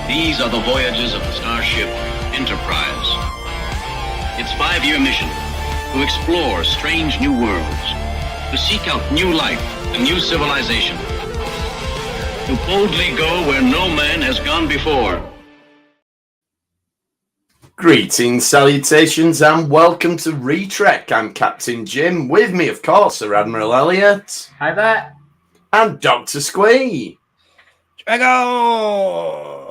These are the voyages of the starship Enterprise. Its 5-year mission: to explore strange new worlds, to seek out new life and new civilization, to boldly go where no man has gone before. Greetings, salutations, and welcome to Retrek. I'm Captain Jim. With me, of course, are Admiral Elliot. Hi there. And Dr. Squee. Dragon!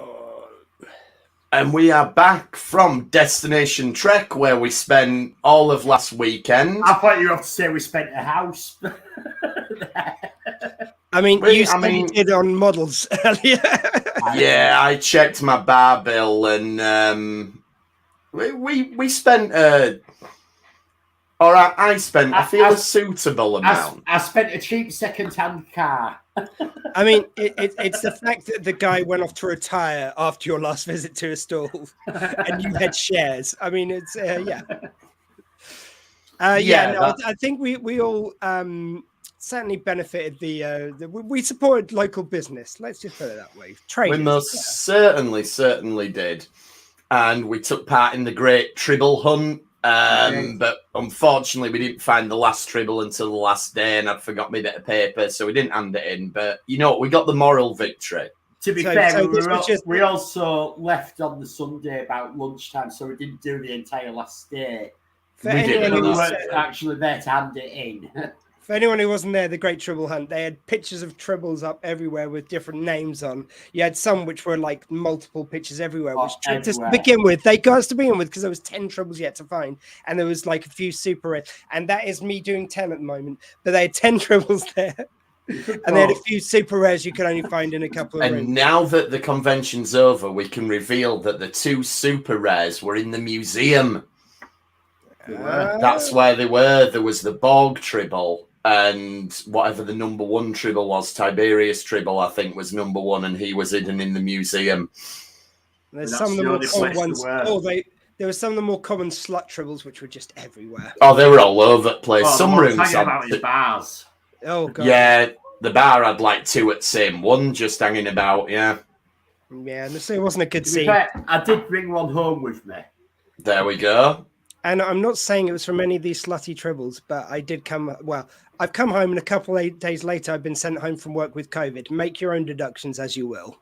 And we are back from Destination Trek, where we spent all of last weekend. I thought you were going to say we spent a house. You did on models earlier. Yeah, I checked my bar bill, and we spent I spent a suitable amount. I spent a cheap second-hand car. It's the fact that the guy went off to retire after your last visit to a stall, and you had shares. I think we all certainly benefited. We supported local business. Let's just put it that way. Traders, we most certainly did, and we took part in the Great Tribble Hunt. But unfortunately, we didn't find the last tribble until the last day, and I'd forgot my bit of paper, so we didn't hand it in. But you know what? We got the moral victory. To be fair, we also left on the Sunday about lunchtime, so we didn't do the entire last day. We weren't actually there to hand it in. For anyone who wasn't there, the Great Tribble Hunt, they had pictures of tribbles up everywhere with different names on. You had some which were like multiple pictures everywhere, which to begin with, they got us to begin with because there was 10 tribbles yet to find, and there was like a few super rare, and that is me doing 10 at the moment. But they had 10 tribbles there, and they had a few super rares you could only find in a couple of rooms. And now that the convention's over, we can reveal that the 2 super rares were in the museum. That's where they were. There was the Borg Tribble. And whatever the number 1 tribble was, Tiberius Tribble, I think, was number 1, and he was hidden in the museum. There's some of the more common ones. There were some of the more common slut tribbles, which were just everywhere. Oh, they were all over the place. Some rooms had about his bars. Oh god. Yeah, the bar had like 2 at the same one just hanging about. Yeah. Yeah, so it wasn't a good scene. I did bring one home with me. There we go. And I'm not saying it was from any of these slutty tribbles, but I did come. Well, I've come home, and a couple of days later, I've been sent home from work with COVID. Make your own deductions as you will.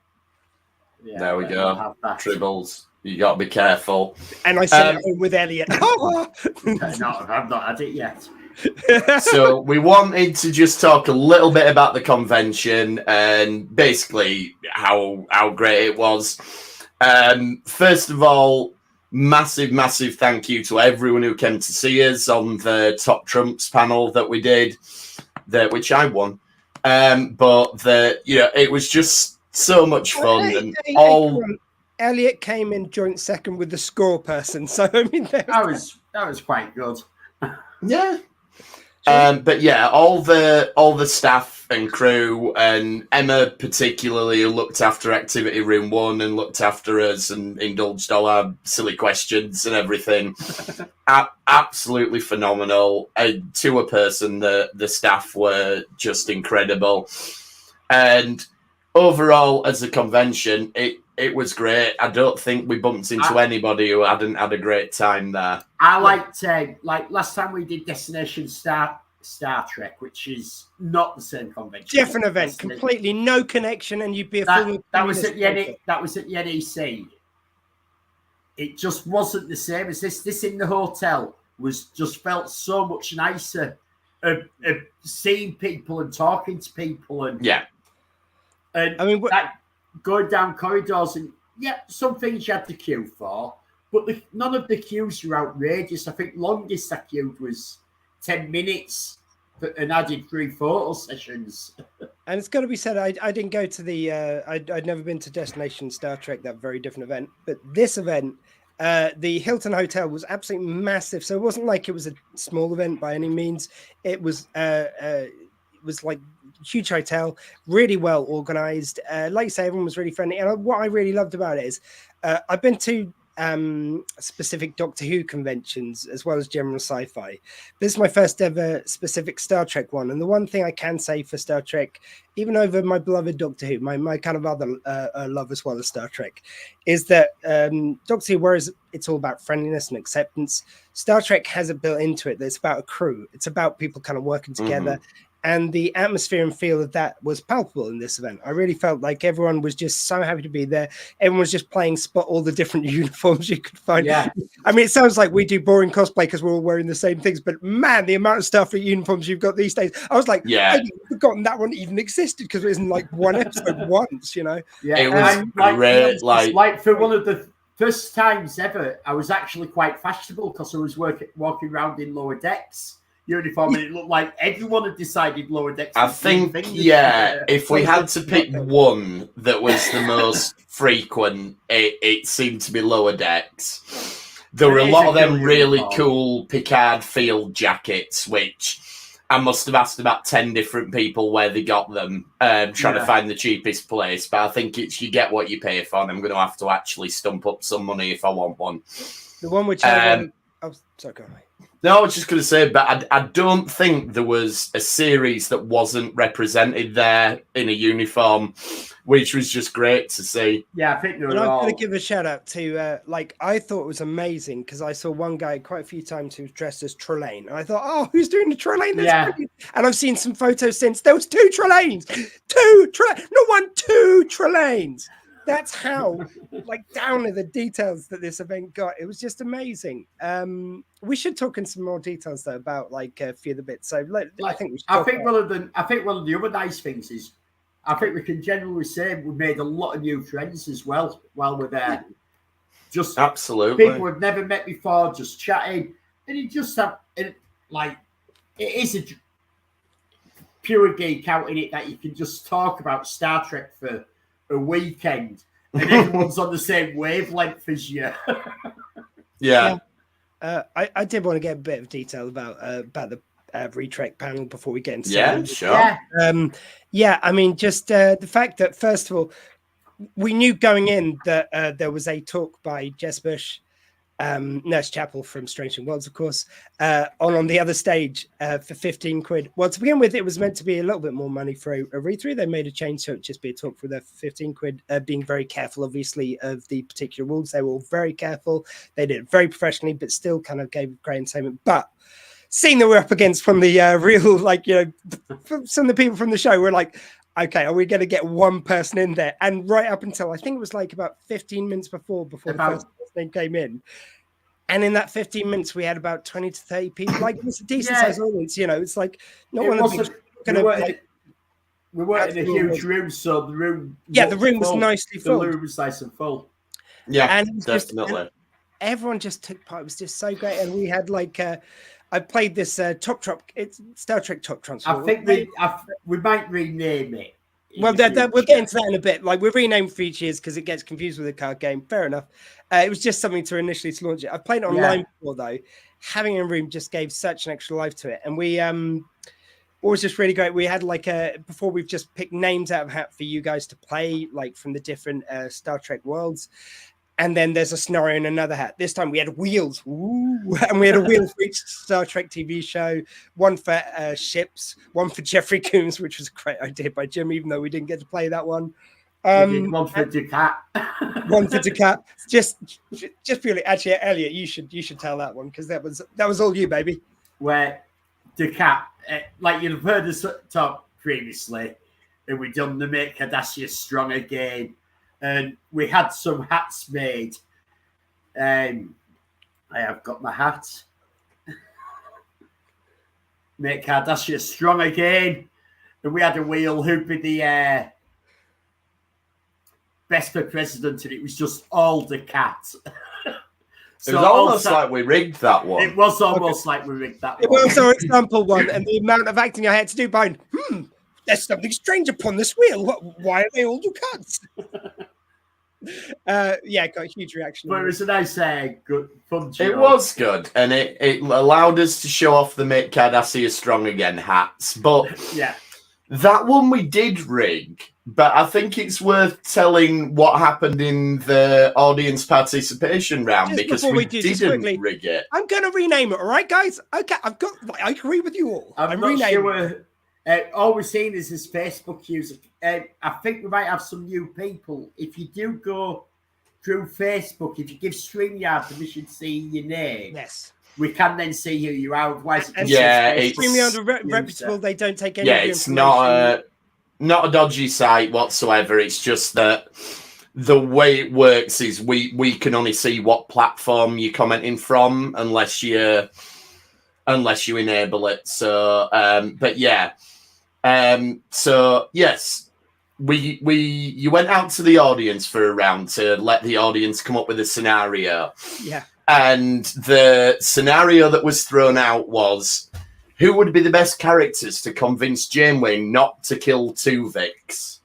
Yeah, there we go. Tribbles. You got to be careful. And I sent it home with Elliot. No, I've not had it yet. So we wanted to just talk a little bit about the convention and basically how great it was. First of all, massive thank you to everyone who came to see us on the Top Trumps panel that we did, which I won. It was just so much fun. Elliot came in joint second with the score person, so I mean that was quite good. Yeah. But yeah, all the staff and crew, and Emma particularly, who looked after Activity Room 1 and looked after us and indulged all our silly questions and everything. Absolutely phenomenal. To a person, the staff were just incredible. And overall, as a convention, it was great. I don't think we bumped into anybody who hadn't had a great time there. I liked, like last time we did Destination Star Trek, which is not the same convention. Different event, completely no connection, and you'd be that was at the NEC. It just wasn't the same as this. This in the hotel felt so much nicer. Of seeing people and talking to people and going down corridors and some things you had to queue for, but none of the queues were outrageous. I think longest I queued was 10 minutes and I did 3 photo sessions. And it's got to be said, I didn't go to the I'd never been to Destination Star Trek, that very different event, but this event, the Hilton Hotel was absolutely massive. So it wasn't like it was a small event by any means. It was like huge hotel, really well organized. Like you say, everyone was really friendly. And what I really loved about it is I've been to specific Doctor Who conventions as well as general sci-fi. This is my first ever specific Star Trek one, and the one thing I can say for Star Trek, even over my beloved Doctor Who, my kind of other love as well as Star Trek, is that Doctor Who, whereas it's all about friendliness and acceptance, Star Trek has it built into it that it's about a crew. It's about people kind of working together. And the atmosphere and feel of that was palpable in this event. I really felt like everyone was just so happy to be there. Everyone was just playing spot all the different uniforms you could find. Yeah. I mean, it sounds like we do boring cosplay because we're all wearing the same things, but man, the amount of stuff for uniforms you've got these days. I was like, I'd forgotten that one even existed because it was in like one episode once, you know? Yeah, it was great. Like for one of the first times ever, I was actually quite fashionable because I was walking around in lower decks uniform, and it looked like everyone had decided lower decks. I think, if we had to pick one that was the most frequent, it seemed to be lower decks. There were a lot of them really cool Picard field jackets, which I must have asked about 10 different people where they got them, trying to find the cheapest place. But I think it's you get what you pay for, and I'm going to have to actually stump up some money if I want one. The one which I sorry, go on. No, I was just going to say, but I don't think there was a series that wasn't represented there in a uniform, which was just great to see. Yeah, I think they were I'm going to give a shout out to, I thought it was amazing because I saw one guy quite a few times who was dressed as Trelane. And I thought, oh, who's doing the Trelane? And I've seen some photos since. There was 2 Trelanes. 2 Trelanes. That's how, down to the details that this event got. It was just amazing. We should talk in some more details though about a few of the bits. So I think we should. I think one of the other nice things is, I think we can generally say we made a lot of new friends as well while we're there. Just absolutely people we've never met before, just chatting, and you just have it is a pure geek out in it that you can just talk about Star Trek for a weekend, and everyone's on the same wavelength as you. I did want to get a bit of detail about the Retrek panel before we get into sure. I mean, just the fact that first of all, we knew going in that there was a talk by Jess Bush, Nurse Chapel from Strange New Worlds, of course, on the other stage for 15 quid. Well, to begin with, it was meant to be a little bit more money for a read-through. They made a change so it just be a talk for their 15 quid, being very careful, obviously, of the particular rules. They were all very careful. They did it very professionally, but still kind of gave great entertainment. But seeing that we're up against from the real, some of the people from the show were like, okay, are we going to get one person in there? And right up until, I think it was about 15 minutes before the first person came in. And in that 15 minutes, we had about 20 to 30 people. It's a decent sized audience, It's not one of the big... We weren't in a huge room, so the room... the room was nicely full. The room was nice and full. Yeah, and definitely. Everyone just took part. It was just so great. And we had I played this it's Star Trek Top Transfer. I think we might rename it. Well, we'll get into that in a bit. We've renamed for each years because it gets confused with the card game. Fair enough. It was just something to initially launch it. I've played it online before, though. Having a room just gave such an extra life to it. And we what was just really great, we had before we've just picked names out of a hat for you guys to play, from the different Star Trek worlds. And then there's a scenario in another hat. This time we had wheels. Ooh. And we had a wheel for each Star Trek TV show, one for ships, one for Jeffrey Coombs, which was a great idea by Jim, even though we didn't get to play that one. One for Ducat. One for Ducat. Just purely. Actually, Elliot, you should tell that one because that was all you, baby. Where Ducat, you've heard us talk previously, and we done the Make Cardassia Strong Again. And we had some hats made. I have got my hat. Make Cardassia Strong Again. And we had a wheel who'd be the best for president, and it was just all the cat. It was almost like we rigged that one. It was almost like we rigged that one. It was our example one, and the amount of acting I had to do behind, there's something strange upon this wheel. Why are they all Ducats? Got a huge reaction. But it was a nice, good, fun show. It was good, and it allowed us to show off the Make Cardassia Strong Again hats. But That one we did rig, but I think it's worth telling what happened in the audience participation round Just because before we we do, just didn't quickly, rig it. I'm going to rename it, all right, guys? Okay, I agree with you all. I'm not sure. All we're seeing is his Facebook user. I think we might have some new people. If you do go through Facebook, if you give StreamYard permission to see your name, Yes, we can then see who you are. Otherwise, it's StreamYard reputable. They don't take any. Yeah, it's not a dodgy site whatsoever. It's just that the way it works is we can only see what platform you're commenting from unless you enable it. So, but yeah, so yes, you went out to the audience for a round to let the audience come up with a scenario. Yeah. And the scenario that was thrown out was, who would be the best characters to convince Janeway not to kill Tuvix?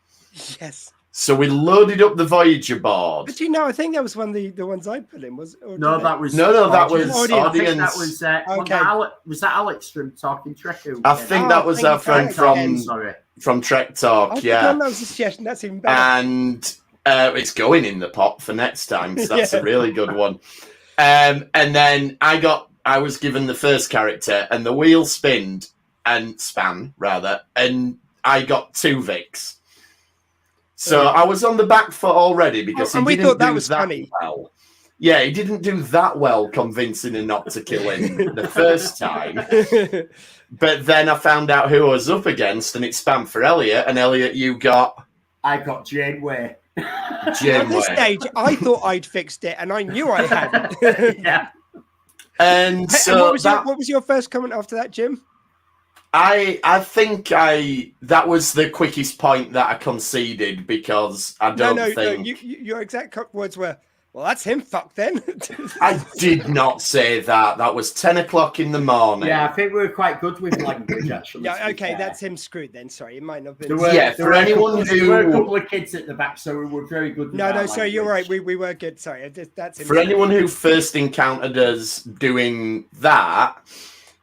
Yes. So we loaded up the Voyager board. But I think that was one of the ones I put in. Was that was audience. Was that Alex from Talking Trek? I think that was our friend from Trek Talk. Yeah, that was a suggestion. That's even better. And it's going in the pot for next time. So that's a really good one. And then I was given the first character, and the wheel span, and I got Tuvix. So I was on the back foot already because he didn't do that well. Yeah, he didn't do that well convincing her not to kill him the first time. But then I found out who I was up against, and it spammed for Elliot. And Elliot, I got Janeway. At this stage, I thought I'd fixed it, and I knew I hadn't. Yeah. And so what was your first comment after that, Jim? I think that was the quickest point that I conceded because I don't think... No, your exact words were, well, that's him, fuck then. I did not say that. That was 10 o'clock in the morning. Yeah, I think we were quite good with language, actually. Yeah, okay, that's him screwed then. Sorry, it might not be. There were a couple of kids at the back, so we were very good with sorry, you're right. We were good. Sorry, that's him. For anyone who first encountered us doing that,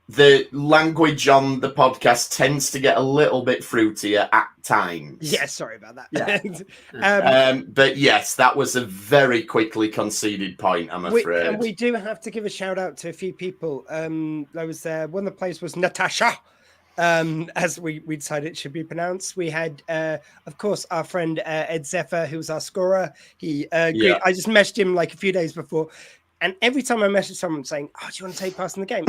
the language on the podcast tends to get a little bit fruitier at times. Yeah, sorry about that. Yeah. But yes, that was a very quickly conceded point, I'm afraid. And we do have to give a shout out to a few people. There was one of the players was Natasha, as we decided it should be pronounced. We had, of course, our friend Ed Zephyr, who was our scorer. I just messaged him like a few days before. And every time I message someone saying, "Oh, do you want to take part in the game?"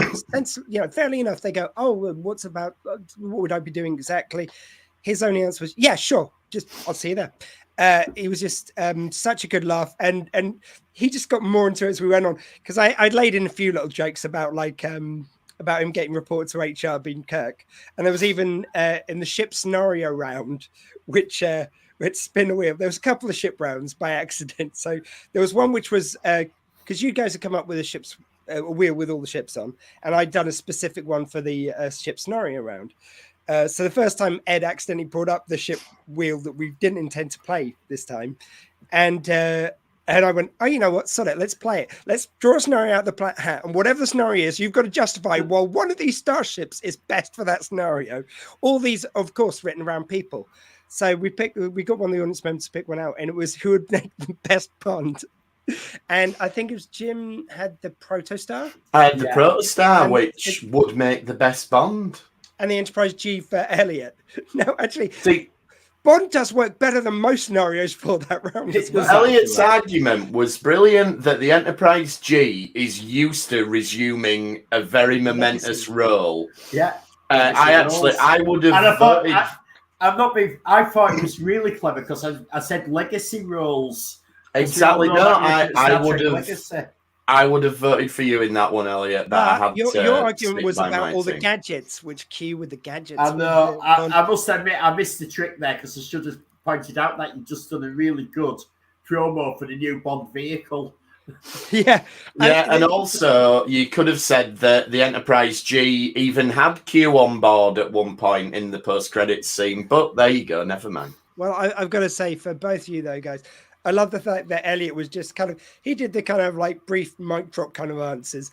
Fairly enough, they go, "Oh, what would I be doing exactly?" His only answer was, "Yeah, sure. I'll see you there." He was just such a good laugh, and he just got more into it as we went on because I'd laid in a few little jokes about about him getting reported to HR being Kirk, and there was even in the ship scenario round, which spin a wheel. There was a couple of ship rounds by accident. So there was one which was. Because you guys had come up with a wheel with all the ships on, and I'd done a specific one for the ship scenario round. So the first time Ed accidentally brought up the ship wheel that we didn't intend to play this time, and I went, "Oh, you know what? Sod it, let's play it. Let's draw a scenario out the hat, and whatever the scenario is, you've got to justify. Well, one of these starships is best for that scenario. All these, of course, written around people. So we got one of the audience members to pick one out, and it was who would make the best Bond." And I think it was Jim had the Protostar. I had the Protostar, which would make the best Bond. And the Enterprise G for Elliot. No, actually, Bond does work better than most scenarios for that round. Elliot's argument was brilliant that the Enterprise G is used to resuming a very momentous role. Yeah. I would have voted... I thought it was really clever because I said legacy roles. Exactly. No, I would have voted for you in that one, Elliot. Your argument was about all the gadgets, which Q with the gadgets. I know. I must admit, I missed the trick there because I should have pointed out that you've just done a really good promo for the new Bond vehicle. Yeah. And also you could have said that the Enterprise G even had Q on board at one point in the post-credits scene, but there you go. Never mind. Well, I've got to say for both of you though, guys, I love the fact that Elliot was just he did the kind of like brief mic drop kind of answers.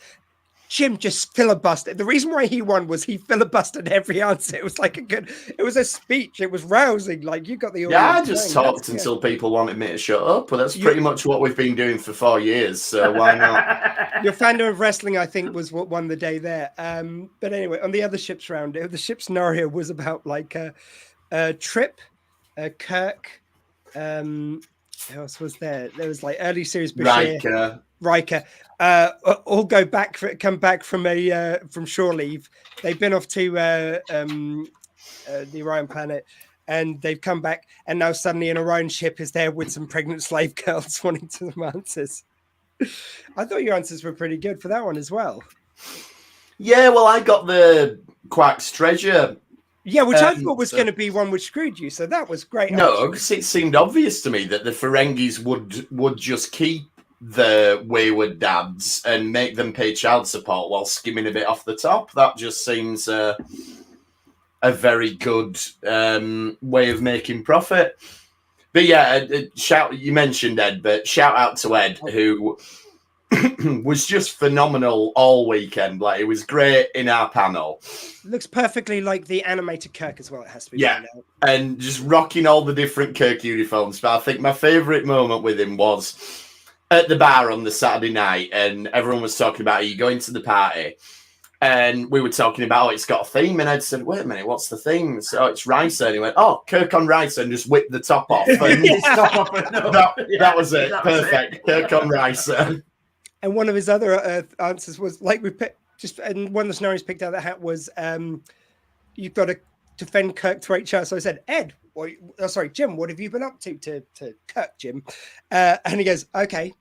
Jim just filibustered. The reason why he won was he filibustered every answer. It was like it was a speech. It was rousing. Like you got the audience. Yeah, I just talked until people wanted me to shut up. But that's pretty much what we've been doing for 4 years. So why not? Your fandom of wrestling, I think, was what won the day there. But anyway, on the other ships round, the ship scenario was about like Trip, Kirk. Who else was there? There was like early series Bashir, Riker. All come back from shore leave. They've been off to the Orion planet, and they've come back, and now suddenly an Orion ship is there with some pregnant slave girls wanting to them answers. I thought your answers were pretty good for that one as well. Yeah, well, I got the Quark's treasure. Yeah, which I thought was going to be one which screwed you, so that was great. No, because it seemed obvious to me that the Ferengis would just keep the wayward dads and make them pay child support while skimming a bit off the top. That just seems a very good way of making profit. But yeah, you mentioned Ed, but shout out to Ed, who was just phenomenal all weekend. Like, it was great in our panel. Looks perfectly like the animated Kirk as well. It has to be. Yeah, and just rocking all the different Kirk uniforms. But I think my favourite moment with him was at the bar on the Saturday night, and everyone was talking about, are you going to the party? And we were talking about, oh, it's got a theme. And Ed said, wait a minute, what's the theme? So it's Ricer. And he went, oh, Kirk on Ricer, and just whipped the top off. And that was it. Perfect. Kirk on Ricer. And one of his other answers was, like, and one of the scenarios picked out of the hat was, you've got to defend Kirk to HR. So I said, Ed, Jim, what have you been up to Kirk, Jim? And he goes, okay.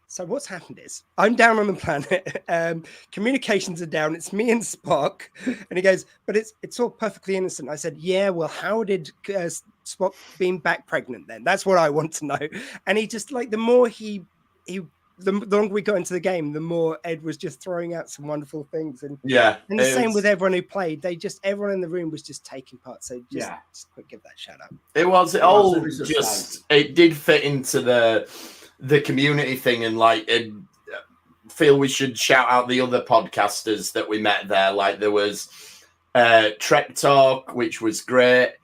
So what's happened is I'm down on the planet. Communications are down. It's me and Spock. And he goes, but it's all perfectly innocent. I said, yeah, well, how did Spock being back pregnant then? That's what I want to know. And he just, like, the more the longer we got into the game, the more Ed was just throwing out some wonderful things. And and the same with everyone who played. Everyone in the room was just taking part. So just quick give that shout out. It did fit into the community thing, and like, feel we should shout out the other podcasters that we met there. Like, there was Trek Talk, which was great.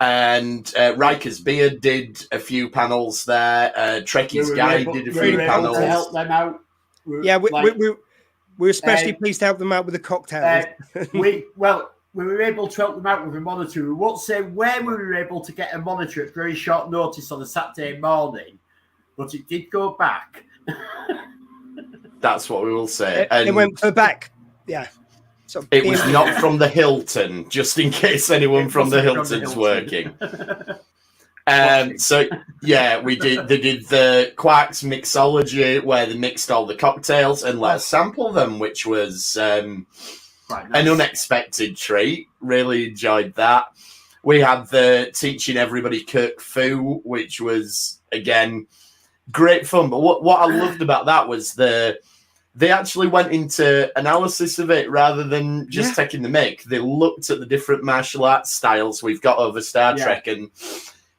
And Riker's Beard did a few panels there. Trekkie's Guide did a few panels. To help them out. We were especially pleased to help them out with the cocktails. We were able to help them out with a monitor. We won't say where we were able to get a monitor at very short notice on a Saturday morning, but it did go back. That's what we will say. It went back. Yeah. So it was not from the Hilton, just in case anyone from the Hilton's working. So yeah, we did. They did the Quark's mixology, where they mixed all the cocktails and let us sample them, which was an unexpected treat. Really enjoyed that. We had the teaching everybody Kirk Fu, which was again great fun. But what I loved about that was they actually went into analysis of it rather than just taking the mic. They looked at the different martial arts styles we've got over Star Trek, and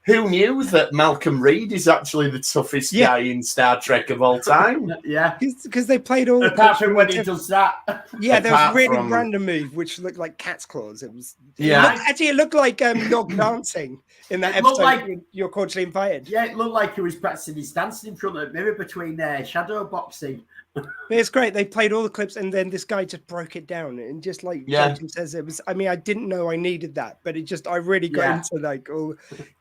who knew that Malcolm Reed is actually the toughest guy in Star Trek of all time? Because they played all. Apart from when he does that. Yeah, there was a really random move which looked like cat's claws. It was. It looked like you're dancing in that episode. Like, you're cordially invited. Yeah, it looked like he was practicing his dancing in front of the mirror between shadow boxing. It's great. They played all the clips, and then this guy just broke it down, and just like Jim says, it was. I mean, I didn't know I needed that, but I really got into like all.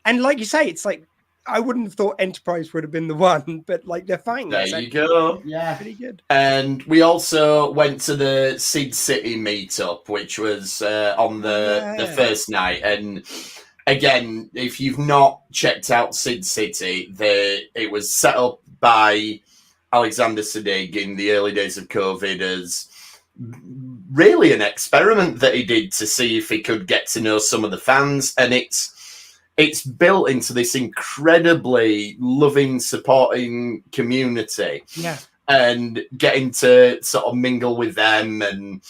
And like you say, it's like I wouldn't have thought Enterprise would have been the one, but like they're fine. There you go. Yeah, pretty good. And we also went to the Sid City meetup, which was on the first night. And again, if you've not checked out Sid City, it was set up by Alexander Siddig in the early days of COVID as really an experiment that he did to see if he could get to know some of the fans. And it's built into this incredibly loving, supporting community. Yeah. And getting to sort of mingle with them and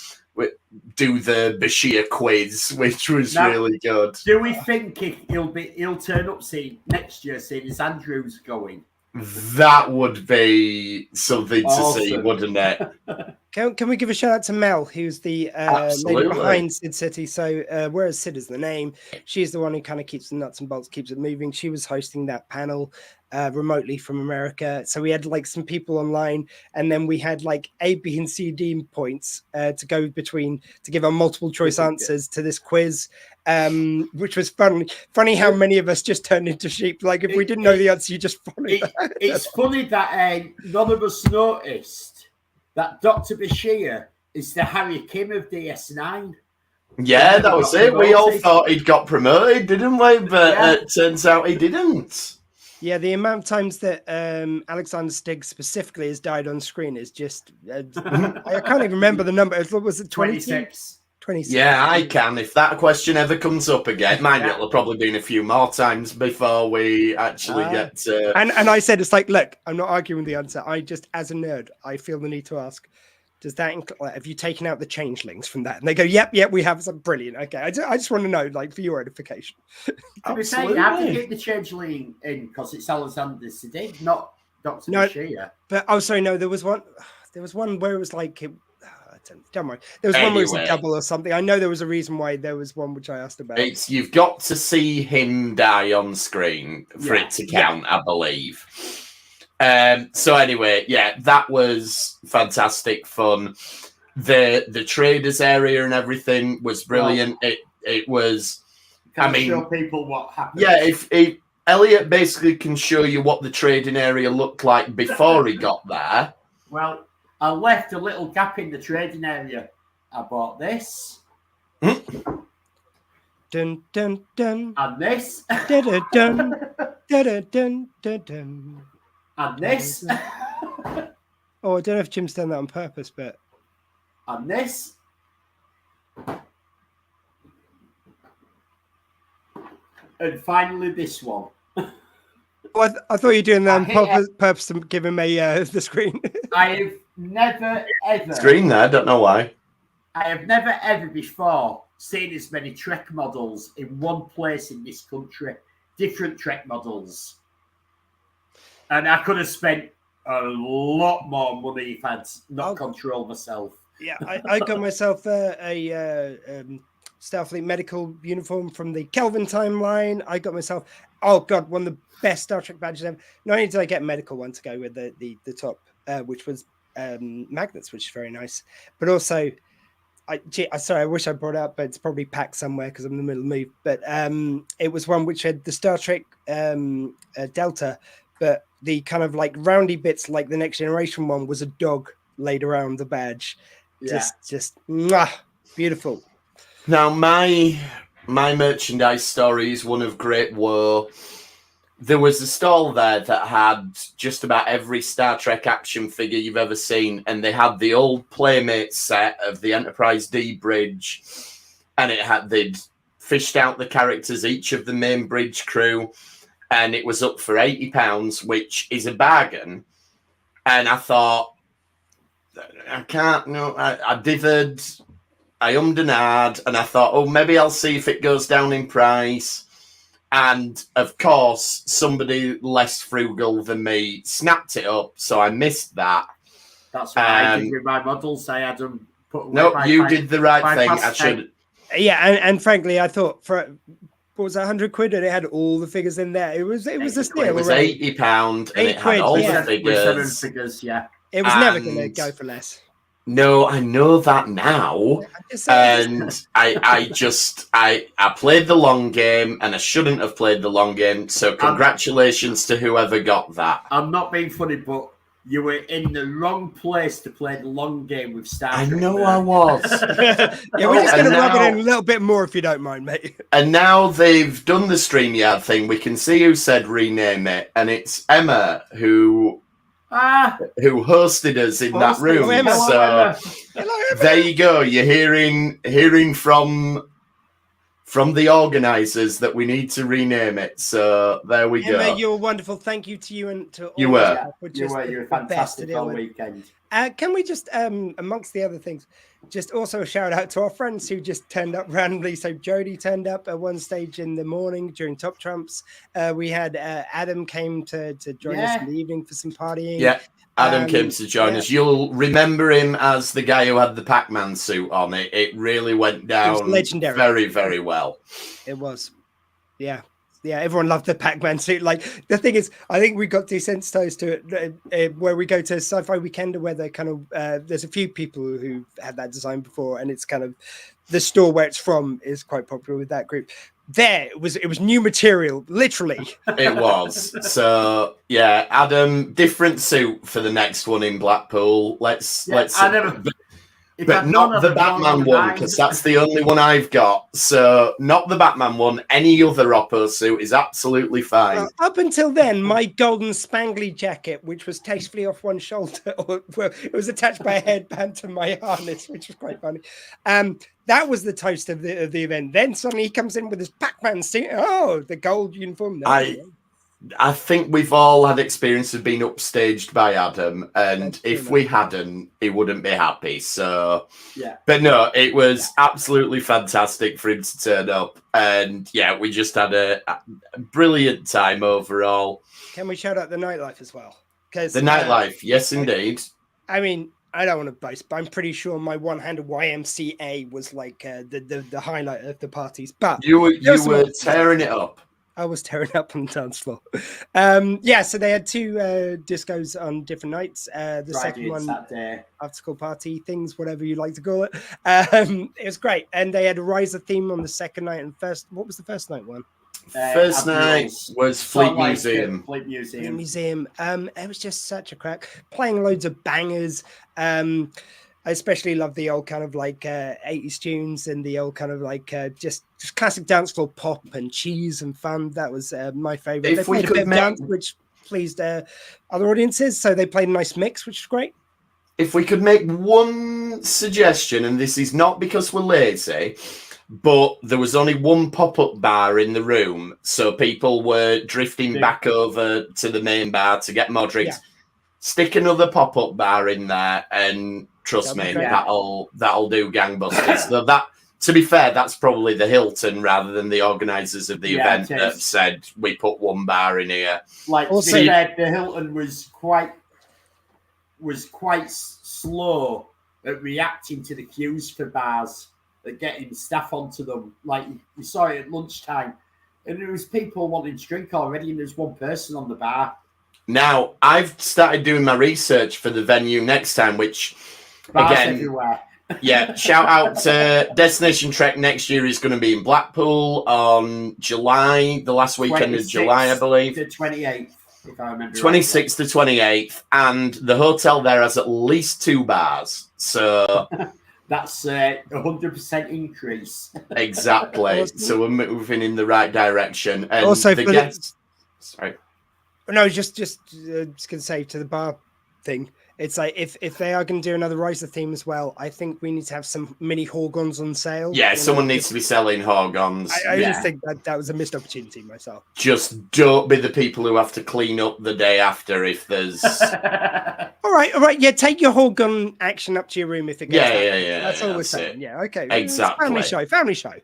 do the Bashir quiz, which was really good. Do we think he'll turn up next year, seeing as Andrew's going? That would be something to see, wouldn't it? Can we give a shout out to Mel, who's the lady behind Sid City? So, whereas Sid is the name, she's the one who kind of keeps the nuts and bolts, keeps it moving. She was hosting that panel remotely from America. So we had like some people online, and then we had like A, B, and C, D points to go between to give our multiple choice answers to this quiz, which was funny. Funny how many of us just turned into sheep. Like if we didn't know the answer, you just followed that. It's funny that none of us noticed that Dr. Bashir is the Harry Kim of DS9. Yeah, that was it. We all thought he'd got promoted, didn't we? But it turns out he didn't. Yeah, the amount of times that Alexander Stigg specifically has died on screen is just... I can't even remember the number. Was it 26? 26. Yeah, I can. If that question ever comes up again, mind it'll probably been a few more times before we actually get to... And I said, it's like, look, I'm not arguing the answer. I just, as a nerd, I feel the need to ask, does that have you taken out the changelings from that? And they go, yep, we have. Some brilliant. Okay, I just want to know, like, for your edification. To be fair, you have to get the changeling in because it's Alexander Siddig, not Dr. Bashir. But no, there was one where it was like... don't worry. There was one where it was a double or something. I know there was a reason why there was one which I asked about. You've got to see him die on screen for it to count, I believe. So anyway, that was fantastic fun. The traders area and everything was brilliant. It was. Show people what happened. Yeah, if Elliot basically can show you what the trading area looked like before he got there. Well, I left a little gap in the trading area. I bought this. Dun, dun, dun. And this. Dun, dun, dun, dun, dun, dun, dun. And this. Oh, I don't know if Jim's done that on purpose, but... And this. And finally this one. Oh, I thought you were doing that on purpose to give him the screen. I have never, ever... Screen there, don't know why. I have never, ever before seen as many Trek models in one place in this country. Different Trek models. And I could have spent a lot more money if I'd not controlled myself. Yeah, I got myself a Starfleet medical uniform from the Kelvin timeline. I got myself, one of the best Star Trek badges ever. Not only did I get a medical one to go with the top, which was magnets, which is very nice, but also, I wish I brought it up, but it's probably packed somewhere because I'm in the middle of the move. But it was one which had the Star Trek Delta, but the kind of like roundy bits, like the Next Generation one, was a dog laid around the badge. Yeah. Just mwah, beautiful. Now, my merchandise story is one of great woe. There was a stall there that had just about every Star Trek action figure you've ever seen, and they had the old Playmates set of the Enterprise D bridge, and they'd fished out the characters, each of the main bridge crew, and it was up for £80, which is a bargain. And I thought, I can't, no, I dithered, I ummed and ahed, and I thought, maybe I'll see if it goes down in price. And, of course, somebody less frugal than me snapped it up, so I missed that. That's what I did with my models. I had them put away. No, you did the right thing. I should. Yeah, and frankly, I thought for... What was that, £100 and it had all the figures in there? It was a steal. It was £80 and it had all the figures. Yeah. It was never going to go for less. No, I know that now. And I played the long game and I shouldn't have played the long game. So congratulations to whoever got that. I'm not being funny, but you were in the wrong place to play the long game with Star Trek. I know I was. Yeah, we're just going to rub it in a little bit more if you don't mind, mate. And now they've done the StreamYard thing. We can see who said rename it. And it's Emma who hosted us in that room. Hello, so there you go. You're hearing from the organisers that we need to rename it. So there we go. Emma, you're wonderful. Thank you to you and to all. You were fantastic all weekend. Can we just, amongst the other things, just also a shout out to our friends who just turned up randomly. So Jody turned up at one stage in the morning during Top Trumps. We had Adam came to join us in the evening for some partying. Yeah, Adam came to join us. You'll remember him as the guy who had the Pac-Man suit on. It really went down legendary. Very, very well. It was. Yeah. Yeah, everyone loved the Pac-Man suit. Like, the thing is, I think we got desensitized to it where we go to Sci-Fi Weekender, where they kind of there's a few people who had that design before, and it's kind of the store where it's from is quite popular with that group. There, it was new material, literally. It was. So yeah, Adam, different suit for the next one in Blackpool. Let's. But not the Batman one, because that's the only one I've got. So not the Batman one. Any other Oppo suit is absolutely fine. Up until then, my golden spangly jacket, which was tastefully off one shoulder, it was attached by a headband to my harness, which was quite funny. That was the toast of the event. Then suddenly he comes in with his Pac-Man suit. Oh, the gold uniform. I think we've all had experience of being upstaged by Adam, and if we hadn't, he wouldn't be happy. So, but no, it was absolutely fantastic for him to turn up, and yeah, we just had a brilliant time overall. Can we shout out the nightlife as well? The nightlife, yes, indeed. I mean, I don't want to boast, but I'm pretty sure my one-handed YMCA was like the highlight of the parties. But you were tearing it up. I was tearing up on the dance floor. So they had two discos on different nights. The second one, after school party things, whatever you like to call it. It was great. And they had a Riser theme on the second night. And what was the first night one? First night was Fleet Museum. Fleet Museum. It was just such a crack. Playing loads of bangers. I especially love the old kind of like 80s tunes and the old kind of like just classic dance floor pop and cheese and fun. That was my favorite. They played a bit of dance, which pleased other audiences. So they played a nice mix, which was great. If we could make one suggestion, and this is not because we're lazy, but there was only one pop-up bar in the room, so people were drifting back over to the main bar to get more drinks. Yeah. Stick another pop-up bar in there, and trust me, that'll do gangbusters. So that, to be fair, that's probably the Hilton rather than the organisers of the event that have said we put one bar in here. Like also, the Hilton was quite slow at reacting to the queues for bars, at getting staff onto them. Like you saw it at lunchtime, and there was people wanting to drink already, and there's one person on the bar. Now I've started doing my research for the venue next time, which bars again, everywhere. Yeah, shout out to Destination Trek next year is going to be in Blackpool on July, the last weekend of July, I believe. The 28th, if I remember. 26th to 28th, and the hotel there has at least 2 bars. So that's 100% increase. Exactly. So we're moving in the right direction. And also, the guests. Sorry. No, just going to say to the bar thing. It's like if they are going to do another Riser theme as well, I think we need to have some mini Horgons on sale. Yeah, someone needs to be selling Horgons. I just think that was a missed opportunity myself. Just don't be the people who have to clean up the day after if there's... All right. Yeah, take your Horgon action up to your room if it gets Yeah. That's all we're saying. Yeah, okay. Exactly. Family show.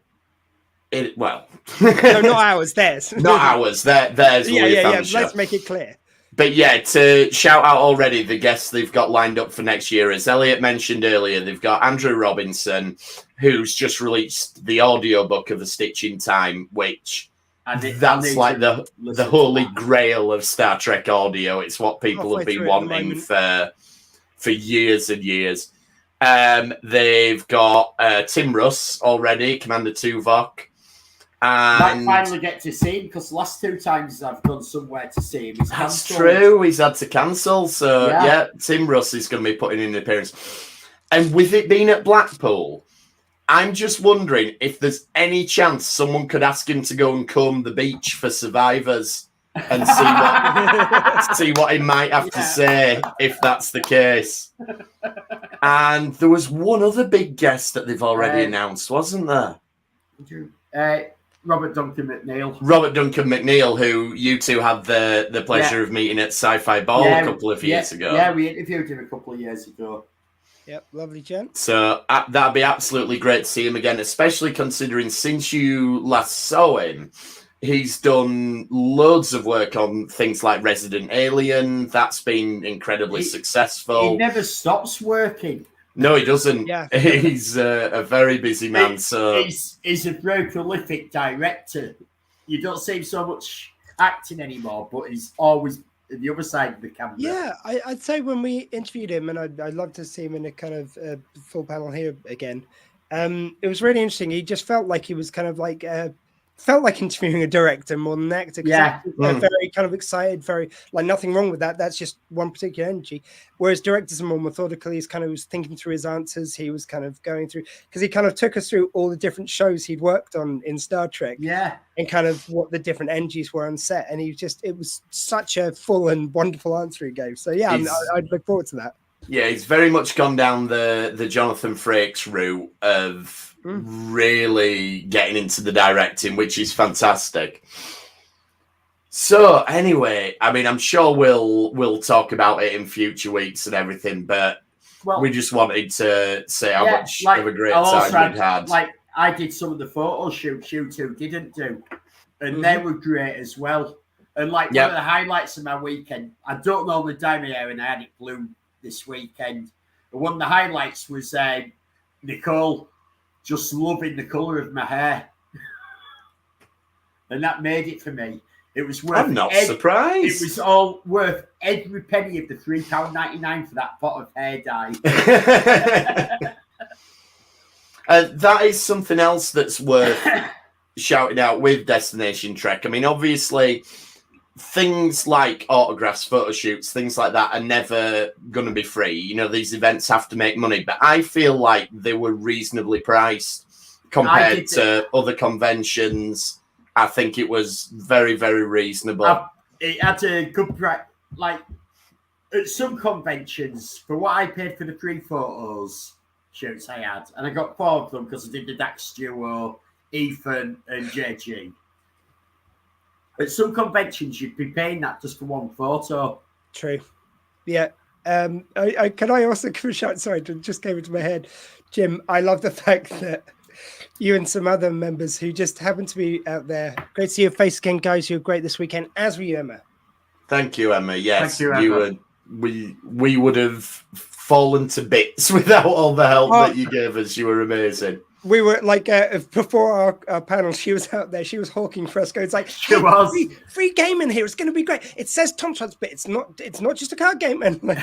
No, not ours, theirs. Not ours, theirs. Yeah. Let's make it clear. But yeah, to shout out already the guests they've got lined up for next year. As Elliot mentioned earlier, they've got Andrew Robinson, who's just released the audiobook of A Stitch in Time, which that's like the holy grail of Star Trek audio. It's what people have been wanting for years and years. They've got Tim Russ already, Commander Tuvok. I finally get to see him because the last 2 times I've gone somewhere to see him, he's cancelled. That's true. He's had to cancel. So yeah, Tim Russ is going to be putting in an appearance. And with it being at Blackpool, I'm just wondering if there's any chance someone could ask him to go and comb the beach for survivors and see what he might have to say if that's the case. And there was one other big guest that they've already announced, wasn't there? Robert Duncan McNeil. Robert Duncan McNeil, who you two had the pleasure of meeting at Sci-Fi Ball a couple of years ago. Yeah, we interviewed him a couple of years ago. Yep, lovely gent. So that'd be absolutely great to see him again, especially considering since you last saw him, he's done loads of work on things like Resident Alien. That's been incredibly successful. He never stops working. No, he doesn't. Yeah. He's a very busy man. He's a very prolific director. You don't see him so much acting anymore, but he's always at the other side of the camera. Yeah, I'd say when we interviewed him, and I'd love to see him in a kind of full panel here again. It was really interesting. He just felt like he was kind of like felt like interviewing a director more than an actor. Yeah. Very kind of excited, very like nothing wrong with that. That's just one particular energy. Whereas directors are more methodical. He's kind of was thinking through his answers. He was kind of going through, because he kind of took us through all the different shows he'd worked on in Star Trek. Yeah. And kind of what the different energies were on set. And it was such a full and wonderful answer he gave. So yeah, I'd look forward to that. Yeah, he's very much gone down the Jonathan Frakes route of really getting into the directing, which is fantastic. So anyway, I mean, I'm sure we'll talk about it in future weeks and everything, but we just wanted to say how much of a great time we'd had. Like, I did some of the photo shoots you two didn't do, and they were great as well. And like one of the highlights of my weekend, I don't normally dye my hair, and I had it blue this weekend. But one of the highlights was Nicole just loving the colour of my hair. And that made it for me. It was worth I'm not surprised. It was all worth every penny of the £3.99 for that pot of hair dye. That is something else that's worth shouting out with Destination Trek. I mean, obviously, things like autographs, photo shoots, things like that are never going to be free. You know, these events have to make money, but I feel like they were reasonably priced compared to other conventions. I think it was very, very reasonable. It had a good price. Like, at some conventions, for what I paid for the pre-photos shoots I had, and I got 4 of them because I did the Dax Duo, Ethan, and JG. At some conventions, you'd be paying that just for one photo. True. Yeah. Can I also give a shout? Sorry, it just came into my head. Jim, I love the fact that you and some other members who just happen to be out there. Great to see your face again, guys. You were great this weekend, as were you, Emma. Thank you, Emma. Yes, Thank you, Emma. We would have fallen to bits without all the help that you gave us. You were amazing. We were like before our panel, she was out there. She was hawking for us. It's like she was free game in here. It's going to be great. It says Tom Trot's, but it's not just a card game. And like,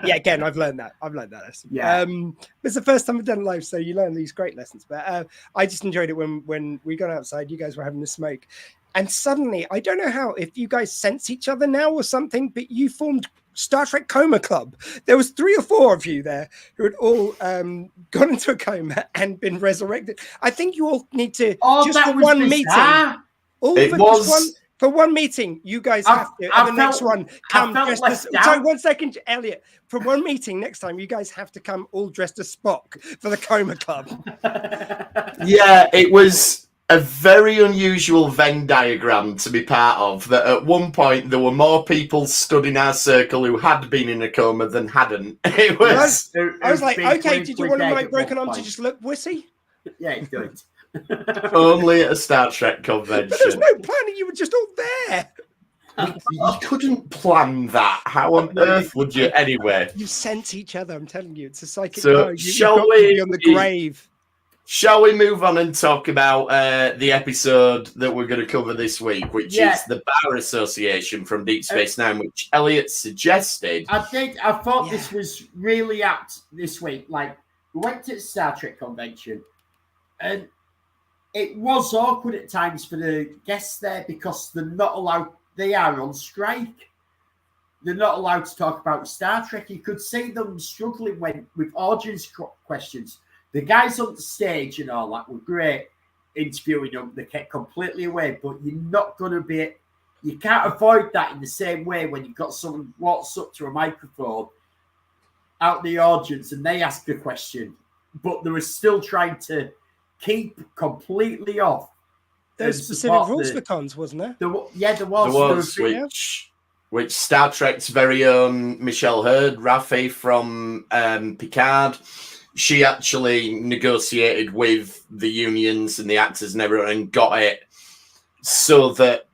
again, I've learned that lesson. Yeah, it's the first time I've done live, so you learn these great lessons. But I just enjoyed it when we got outside. You guys were having a smoke, and suddenly I don't know how if you guys sense each other now or something, but you formed Star Trek Coma Club. There was 3 or 4 of you there who had all gone into a coma and been resurrected. I think you all need to just for one meeting. For one meeting, you guys have to. And the next one, come dressed as. Sorry, 1 second, Elliot. For one meeting next time, you guys have to come all dressed as Spock for the Coma Club. Yeah, it was a very unusual Venn diagram to be part of. That at one point there were more people stood in our circle who had been in a coma than hadn't. It was. I was like, okay, did you want my broken arm to just look wussy? Yeah, it did. Only at a Star Trek convention. But there was no planning. You were just all there. You couldn't plan that. How on earth would you anyway? You sense each other. I'm telling you, it's a psychic. So shall we be on the grave? Shall we move on and talk about the episode that we're going to cover this week, which is the Bar Association from Deep Space Nine, which Elliot suggested. I thought this was really apt this week. Like, we went to the Star Trek convention, and it was awkward at times for the guests there because they're not allowed. They are on strike. They're not allowed to talk about Star Trek. You could see them struggling with audience questions. The guys on the stage and all that were great interviewing them. They kept completely away, but you're not going to be... You can't avoid that in the same way when you've got someone walks up to a microphone out in the audience and they ask a question, but they were still trying to keep completely off There's specific rules for cons, wasn't there? There was. There was, which Star Trek's very own Michelle Hurd, Raffi from Picard, she actually negotiated with the unions and the actors and everyone and got it so that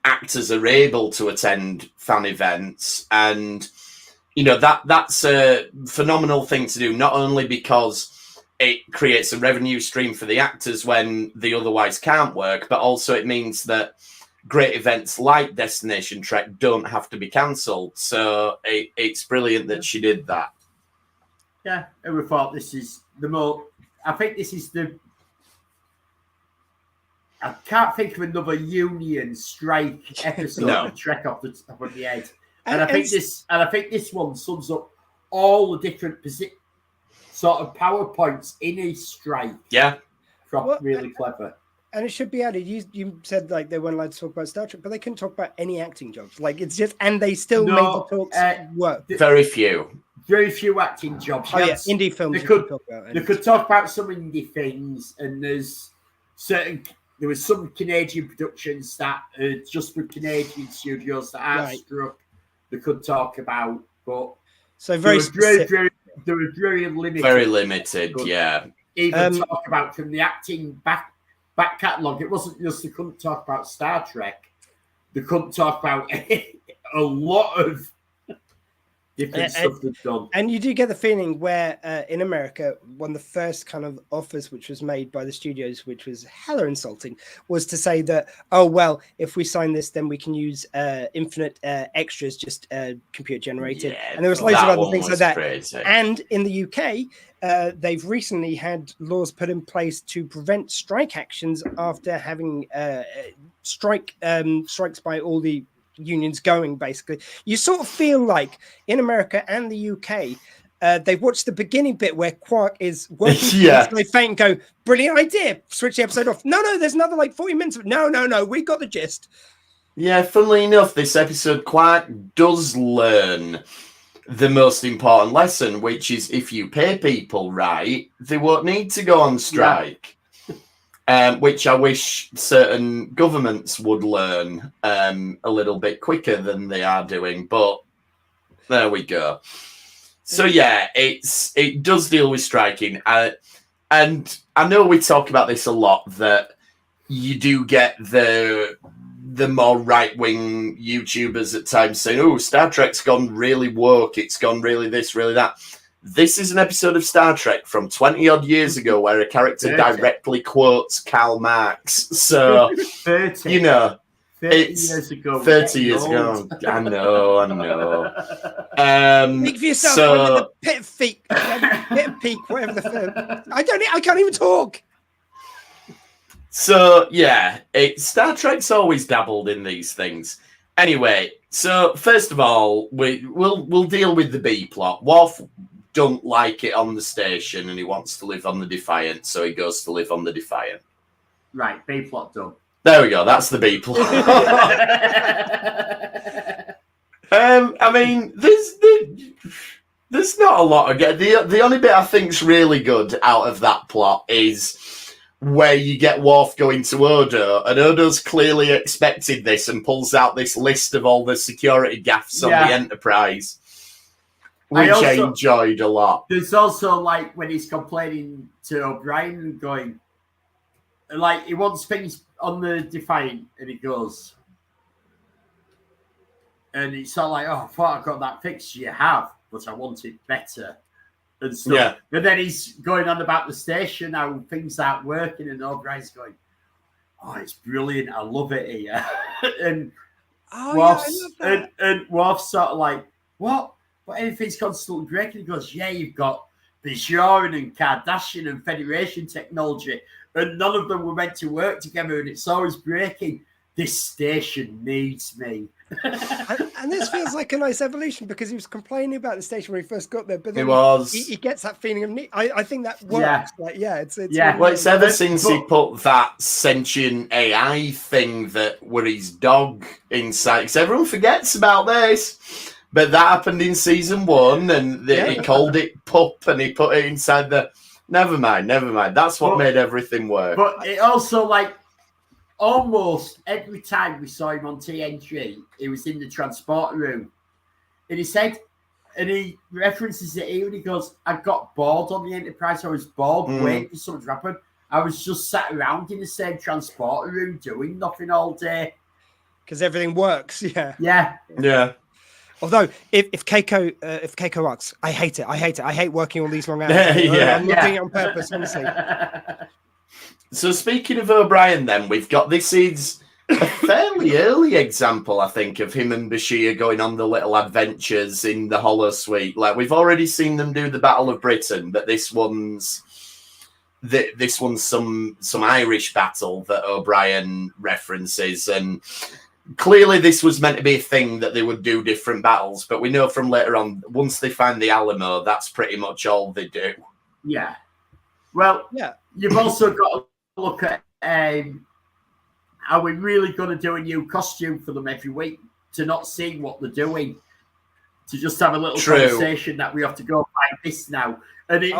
actors are able to attend fan events. And, you know, that's a phenomenal thing to do, not only because it creates a revenue stream for the actors when they otherwise can't work, but also it means that great events like Destination Trek don't have to be cancelled. So it's brilliant that she did that. Yeah, and we thought this is the more. I think this is the. I can't think of another union strike episode of Trek off the top of the head, and I think this one sums up all the different sort of PowerPoints in a strike. Yeah, really clever. And it should be added. You said like they weren't allowed to talk about Star Trek, but they couldn't talk about any acting jobs. Like it's just, and they still made the talks work. Very few acting jobs. Yes. Indie films. They could talk about some indie things, and there was some Canadian productions that just with Canadian studios that are struck. They could talk about, but so they were very limited. Very limited, yeah. Even talk about from the acting back catalogue. It wasn't just they couldn't talk about Star Trek. They couldn't talk about a lot of different stuff they've done. And you do get the feeling where in America, one of the first kind of offers which was made by the studios, which was hella insulting, was to say that, oh, well, if we sign this, then we can use infinite extras, just computer generated. Yeah, and there was loads of other things like that. Crazy. And in the UK, they've recently had laws put in place to prevent strike actions after having strikes by all the unions going. Basically, you sort of feel like in America and the UK, they watched the beginning bit where Quark is working. They faint and go, brilliant idea, switch the episode off. No, there's another like 40 minutes of no, we got the gist. Yeah, funnily enough, this episode Quark does learn the most important lesson, which is if you pay people right, they won't need to go on strike. Which I wish certain governments would learn a little bit quicker than they are doing, but there we go. So yeah, it does deal with striking, and I know we talk about this a lot, that you do get the more right-wing YouTubers at times saying, oh, Star Trek's gone really woke, it's gone really this, really that. This is an episode of Star Trek from 20-odd years ago where a character directly quotes Karl Marx. So, 30 years ago. 30 years ago. I know. Speak for yourself. So, the pit of peak, whatever the film. I can't even talk. So, yeah, Star Trek's always dabbled in these things. Anyway, so first of all, we'll deal with the B plot. Worf don't like it on the station and he wants to live on the Defiant, so he goes to live on the Defiant. Right, B plot done. There we go, that's the B plot. I mean, there's not a lot of the only bit I think's really good out of that plot is where you get Worf going to Odo, and Odo's clearly expected this and pulls out this list of all the security gaffes on the Enterprise. Which I enjoyed a lot. There's also like when he's complaining to O'Brien and going, like he wants things on the Defiant, and he goes, and it's all like, oh, I thought I got that fixed. You have, but I want it better and stuff. Yeah. And then he's going on about the station, how things aren't working, and O'Brien's going, oh, it's brilliant. I love it here. And Worf's sort of like, what? But everything's constantly breaking. He goes, yeah, you've got Bajoran and Kardashian and Federation technology, and none of them were meant to work together, and it's always breaking. This station needs me. and this feels like a nice evolution, because he was complaining about the station when he first got there, but then he gets that feeling of need. I think that works. It's Really well, it's ever since he put that sentient AI thing that were his dog inside, because everyone forgets about this. But that happened in season 1, and he called it Pup, and he put it inside the Never mind. That's what made everything work. But it also, like, almost every time we saw him on TNG, he was in the transporter room. And he said, and he references it here, and he goes, I got bored on the Enterprise. I was bored waiting for something to happen. I was just sat around in the same transporter room doing nothing all day. Because everything works, yeah. Yeah. Although, if Keiko asks, I hate it. I hate working all these long hours. I'm not doing it on purpose, honestly. So speaking of O'Brien, then we've got this is a fairly early example, I think, of him and Bashir going on the little adventures in the holosuite. Like, we've already seen them do the Battle of Britain, but this one's some Irish battle that O'Brien references, and clearly this was meant to be a thing that they would do different battles, but we know from later on, once they find the Alamo, that's pretty much all they do. Yeah. Well, you've also got to look at are we really going to do a new costume for them every week to not see what they're doing, to just have a little conversation that we have to go like this now. And it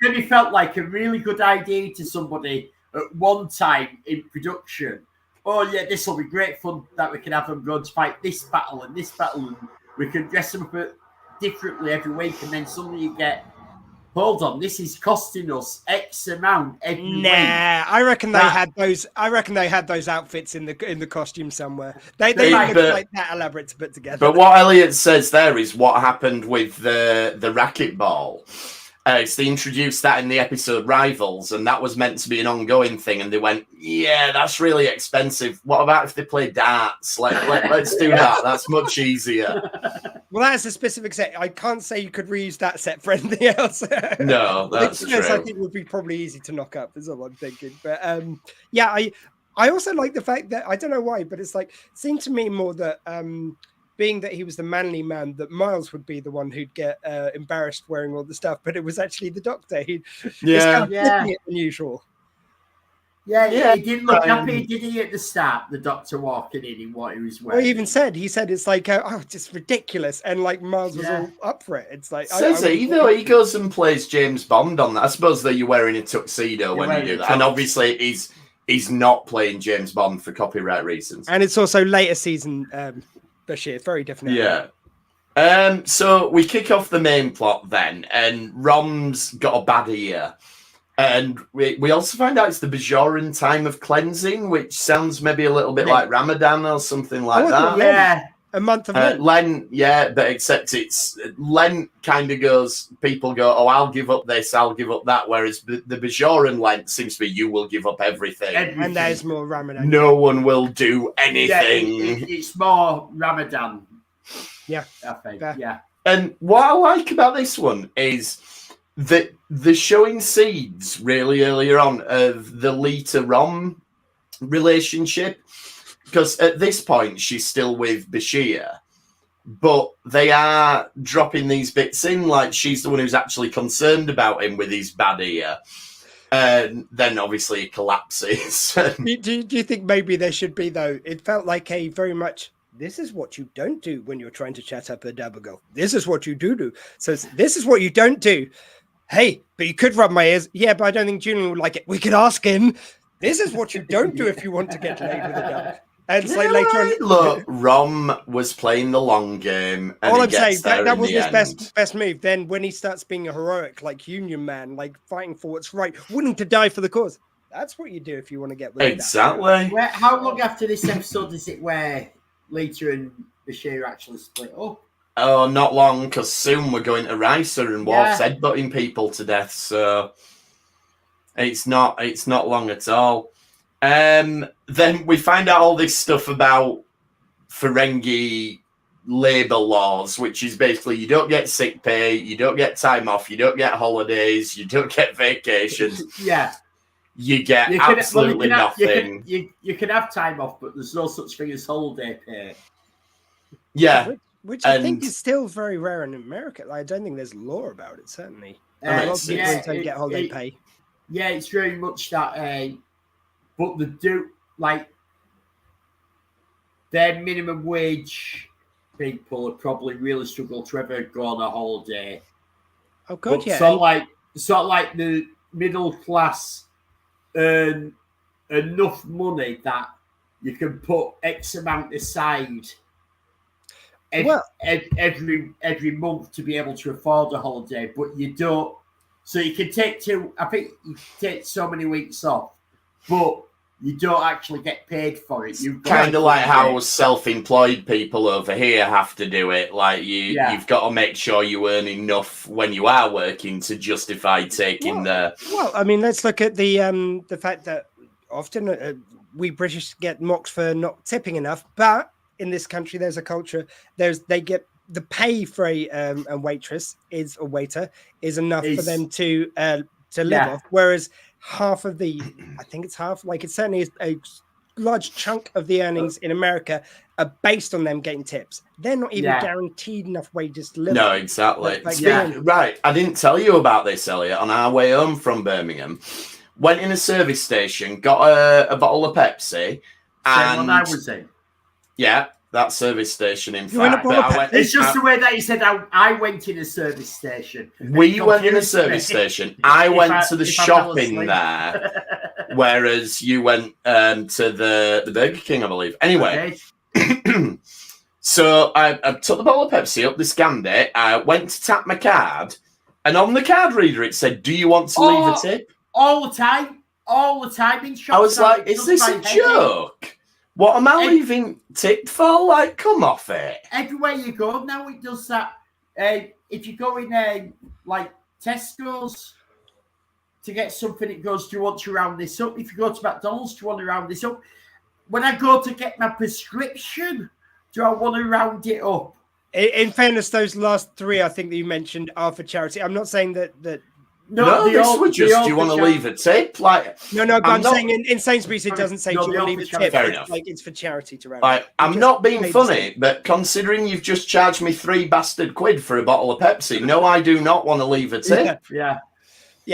maybe felt like a really good idea to somebody at one time in production. Oh, yeah, this will be great fun that we can have them go to fight this battle, and we can dress them up differently every week. And then suddenly you get, hold on, this is costing us X amount every week. I reckon they had those. I reckon they had those outfits in the costume somewhere. They might be like that elaborate to put together. But what Elliot says there is what happened with the racquetball. So they introduced that in the episode Rivals, and that was meant to be an ongoing thing. And they went, yeah, that's really expensive. What about if they play darts? Let's do that. That's much easier. Well, that's a specific set. I can't say you could reuse that set for anything else. No, that's true. I think would be probably easy to knock up, is all I'm thinking. But I also like the fact that, I don't know why, but it's like, it seemed to me more that being that he was the manly man, that Miles would be the one who'd get embarrassed wearing all the stuff, but it was actually the Doctor. He's kind of flipping it than usual. Yeah, he didn't look happy, did he, at the start, the Doctor walking in what he was wearing? Well, he even said, it's like, it's just ridiculous. And like Miles was all up for it. It's like, he goes and plays James Bond on that. I suppose that you're wearing a tuxedo when you do that. And obviously he's not playing James Bond for copyright reasons. And it's also later season Bashir, very different. Yeah. So we kick off the main plot then, and Rom's got a bad ear. And we also find out it's the Bajoran time of cleansing, which sounds maybe a little bit like Ramadan or something like that. Yeah. A month of Lent. Lent, but except it's Lent kind of goes, people go, oh, I'll give up this, I'll give up that. Whereas the Bajoran Lent seems to be, you will give up everything. And there's more Ramadan. No one will do anything. Yeah, it's more Ramadan. Yeah. I think, And what I like about this one is that they're showing seeds really earlier on of the Lita Rom relationship. Because at this point, she's still with Bashir, but they are dropping these bits in, like she's the one who's actually concerned about him with his bad ear. And then obviously it collapses. do you think maybe there should be, though? It felt like a very much, this is what you don't do when you're trying to chat up a double girl. This is what you do. So this is what you don't do. Hey, but you could rub my ears. Yeah, but I don't think Julian would like it. We could ask him. This is what you don't do if you want to get laid with a double. And it's like later on, look, Rom was playing the long game. And all I'm saying, that was his end. best move. Then when he starts being a heroic, like Union man, like fighting for what's right, willing to die for the cause. That's what you do if you want to get with exactly. How long after this episode is it where Lita and Bashir actually split up? Oh, not long, because soon we're going to Risa and Worf's headbutting people to death. So it's not long at all. Then we find out all this stuff about Ferengi labour laws, which is basically you don't get sick pay, you don't get time off, you don't get holidays, you don't get vacations. Yeah. You get absolutely nothing. You can have time off, but there's no such thing as holiday pay. Yeah. Which I think is still very rare in America. I don't think there's law about it, certainly. A lot of people don't get holiday pay. Yeah, it's very much that... but the their minimum wage people would probably really struggle to ever go on a holiday. Oh God, yeah. So sort of like the middle class earn enough money that you can put X amount aside every month to be able to afford a holiday, but you don't. So you can take you can take so many weeks off, but you don't actually get paid for it. Kind of like how self-employed people over here have to do it. Like you've got to make sure you earn enough when you are working to justify taking the. Well, I mean, let's look at the fact that often we British get mocked for not tipping enough, but in this country, there's a culture. They get the pay for a waitress is a waiter is enough for them to live off, whereas half of the, I think it's half, like it's certainly a large chunk of the earnings in America are based on them getting tips. They're not even guaranteed enough wages to live. No, exactly. Right. I didn't tell you about this, Elliot. On our way home from Birmingham, went in a service station, got a bottle of Pepsi, and when I was in. Yeah, that service station, in fact. It's just the way that you said I went in a service station. We went in a service station. I went to the shop in there, whereas you went to the Burger King, I believe. Anyway, so I took the bottle of Pepsi up, they scanned it, I went to tap my card, and on the card reader it said, "Do you want to leave a tip?" All the time in shops. I was like, is this a joke? What am I leaving tip for? Like, come off it. Everywhere you go now, it does that. If you go in, like, Tesco's to get something, it goes, "Do you want to round this up?" If you go to McDonald's, "Do you want to round this up?" When I go to get my prescription, do I want to round it up? In fairness, those last three, I think that you mentioned, are for charity. I'm not saying that No, this was just, "Do you want to leave a tip?" Like, no, but I'm saying in Sainsbury's it doesn't say, "Do you want to leave a tip?" Fair enough. Like, it's for charity to round. Like, I'm not being funny, but considering you've just charged me £3 bastard for a bottle of Pepsi, no, I do not want to leave a tip. Yeah.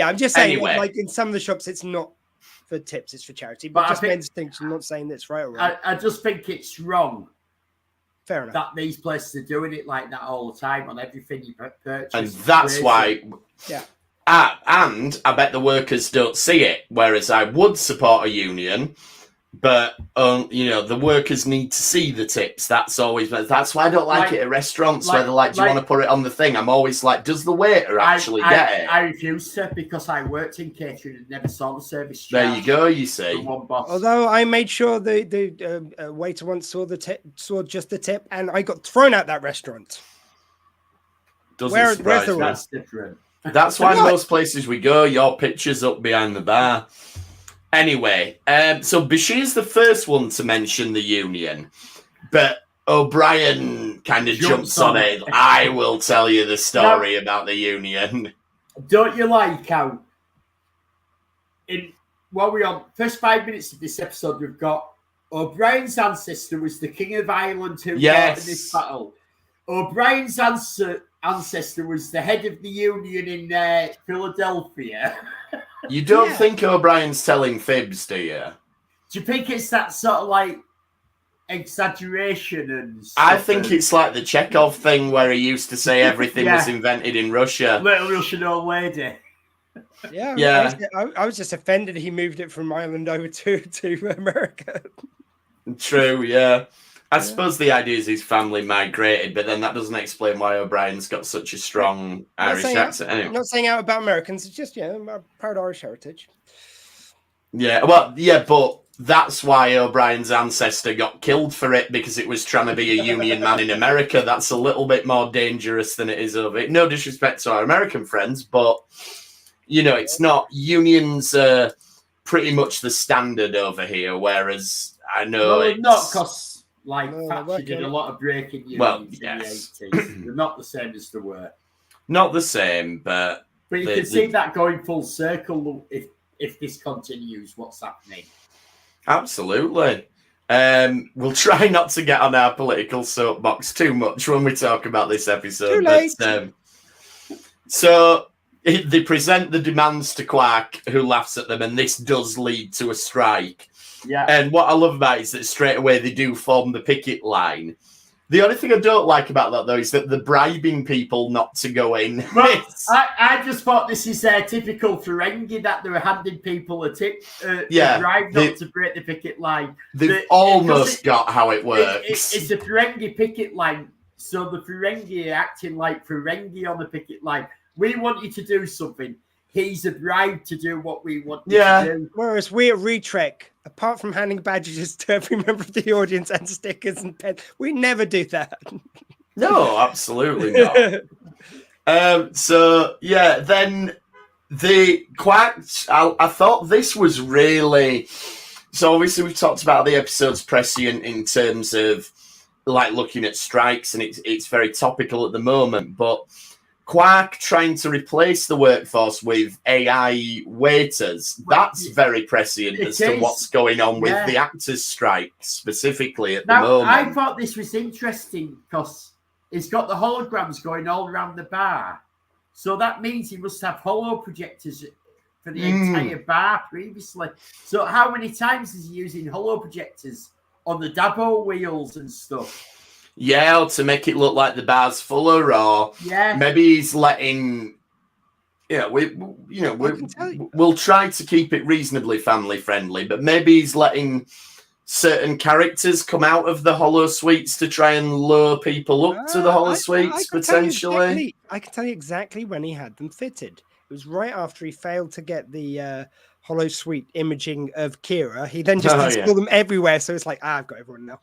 I'm just saying, Anyway. like in some of the shops, it's not for tips; it's for charity. But just making a distinction. I'm not saying that's right or wrong. I just think it's wrong. Fair enough. That these places are doing it like that all the time on everything you purchase. And that's why. Yeah. And I bet the workers don't see it, whereas I would support a union, but the workers need to see the tips. That's why I don't like it at restaurants where they're like, "Do you want to put it on the thing?" I'm always like, does the waiter actually get it? I refuse to, because I worked in catering and never saw the service charge. There you go, you see. Although I made sure the waiter once saw just the tip, and I got thrown out that restaurant. Where's the rest? That's different. That's why most places we go, your picture's up behind the bar. Anyway, so Bashir's the first one to mention the union, but O'Brien kind of jumps on it. "I will tell you the story about the union." Don't you like how while we're on first 5 minutes of this episode, we've got O'Brien's ancestor was the King of Ireland who fought in this battle. O'Brien's ancestor was the head of the union in Philadelphia. You don't think O'Brien's telling fibs, do you? Do you think it's that sort of like exaggeration and stuff? I think it's like the Chekhov thing where he used to say everything was invented in Russia. Little Russian old lady. Yeah. I was just offended he moved it from Ireland over to America. True, yeah. I suppose the idea is his family migrated, but then that doesn't explain why O'Brien's got such a strong Irish accent. Anyway. I'm not saying out about Americans, it's just, my proud Irish heritage. Yeah, well, yeah, but that's why O'Brien's ancestor got killed for it, because it was trying to be a union man in America. That's a little bit more dangerous than it is over here. No disrespect to our American friends, but, it's not. Unions are pretty much the standard over here, whereas I know it's... not because... Thatcher did a lot of breaking unions in the 80s. They're not the same as they were. Not the same, but... But you can see that going full circle if this continues, what's happening. Absolutely. We'll try not to get on our political soapbox too much when we talk about this episode. Too late. But, so they present the demands to Quark, who laughs at them, and this does lead to a strike. Yeah. And what I love about it is that straight away they do form the picket line. The only thing I don't like about that, though, is that they're bribing people not to go in. Well, I just thought this is typical Ferengi, that they were handing people a tip to bribe not to break the picket line. They've almost got how it works. It's a Ferengi picket line, so the Ferengi are acting like Ferengi on the picket line. We want you to do something. He's a bribe to do what we want you to do. Whereas we at Retrek, apart from handing badges to every member of the audience and stickers and pens, we never do that. No, absolutely not. Then the Quarks, I thought this was really... So obviously we've talked about the episode's prescient in terms of like looking at strikes, and it's very topical at the moment, but Quark trying to replace the workforce with AI waiters, that's very prescient as to what's going on with the actors' strike specifically at the moment. I thought this was interesting because it's got the holograms going all around the bar. So that means he must have holo projectors for the entire bar previously. So how many times is he using holo projectors on the Dabo wheels and stuff? Yeah, or to make it look like the bar's fuller, or maybe he's letting. Yeah, we'll try to keep it reasonably family friendly, but maybe he's letting certain characters come out of the holo suites to try and lure people up to the holo suites potentially. I can tell you exactly when he had them fitted. It was right after he failed to get the holo suite imaging of Kira. He then just installed them everywhere, so it's like, I've got everyone now.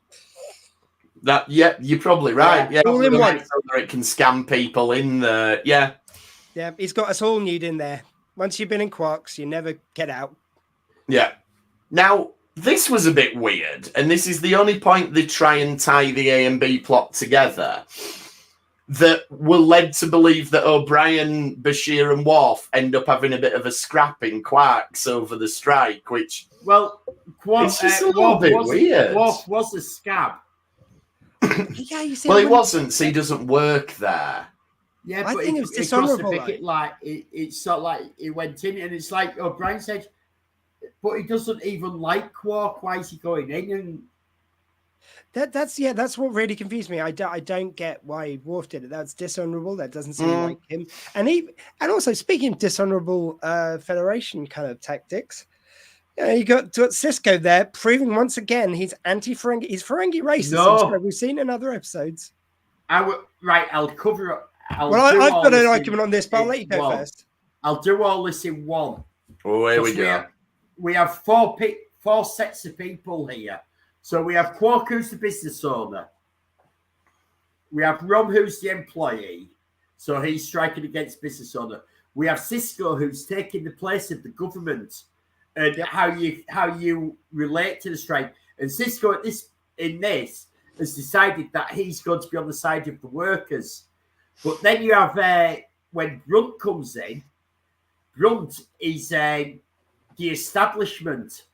You're probably right. Yeah, all in one. So it can scam people in the Yeah, he's got us all nude in there. Once you've been in Quarks, you never get out. Yeah. Now, this was a bit weird, and this is the only point they try and tie the A and B plot together, that we're led to believe that O'Brien, Bashir, and Worf end up having a bit of a scrap in Quarks over the strike, which... Well, it's just a little bit weird. Worf was a scab. You see, well, he wasn't, so he doesn't work there. Yeah, I but think it was dishonourable. It's sort of like he went in, and it's like O'Brien said, but he doesn't even like Quark. Why is he going in? And that's what really confused me. I don't get why Worf did it. That's dishonourable. That doesn't seem like him. And also speaking of dishonourable Federation kind of tactics. Yeah, you got Sisko there, proving once again he's anti-Ferengi. He's Ferengi racist. No. We've seen in other episodes. I'll cover it. I've got an argument on this, but I'll let you go first. I'll do all this in one. Oh, here we go. We have four sets of people here. So we have Quark, who's the business owner. We have Rom, who's the employee. So he's striking against business owner. We have Sisko, who's taking the place of the government. And how you relate to the strike. And Sisko in this has decided that he's going to be on the side of the workers. But then you have when Grunt comes in, Grunt is the establishment,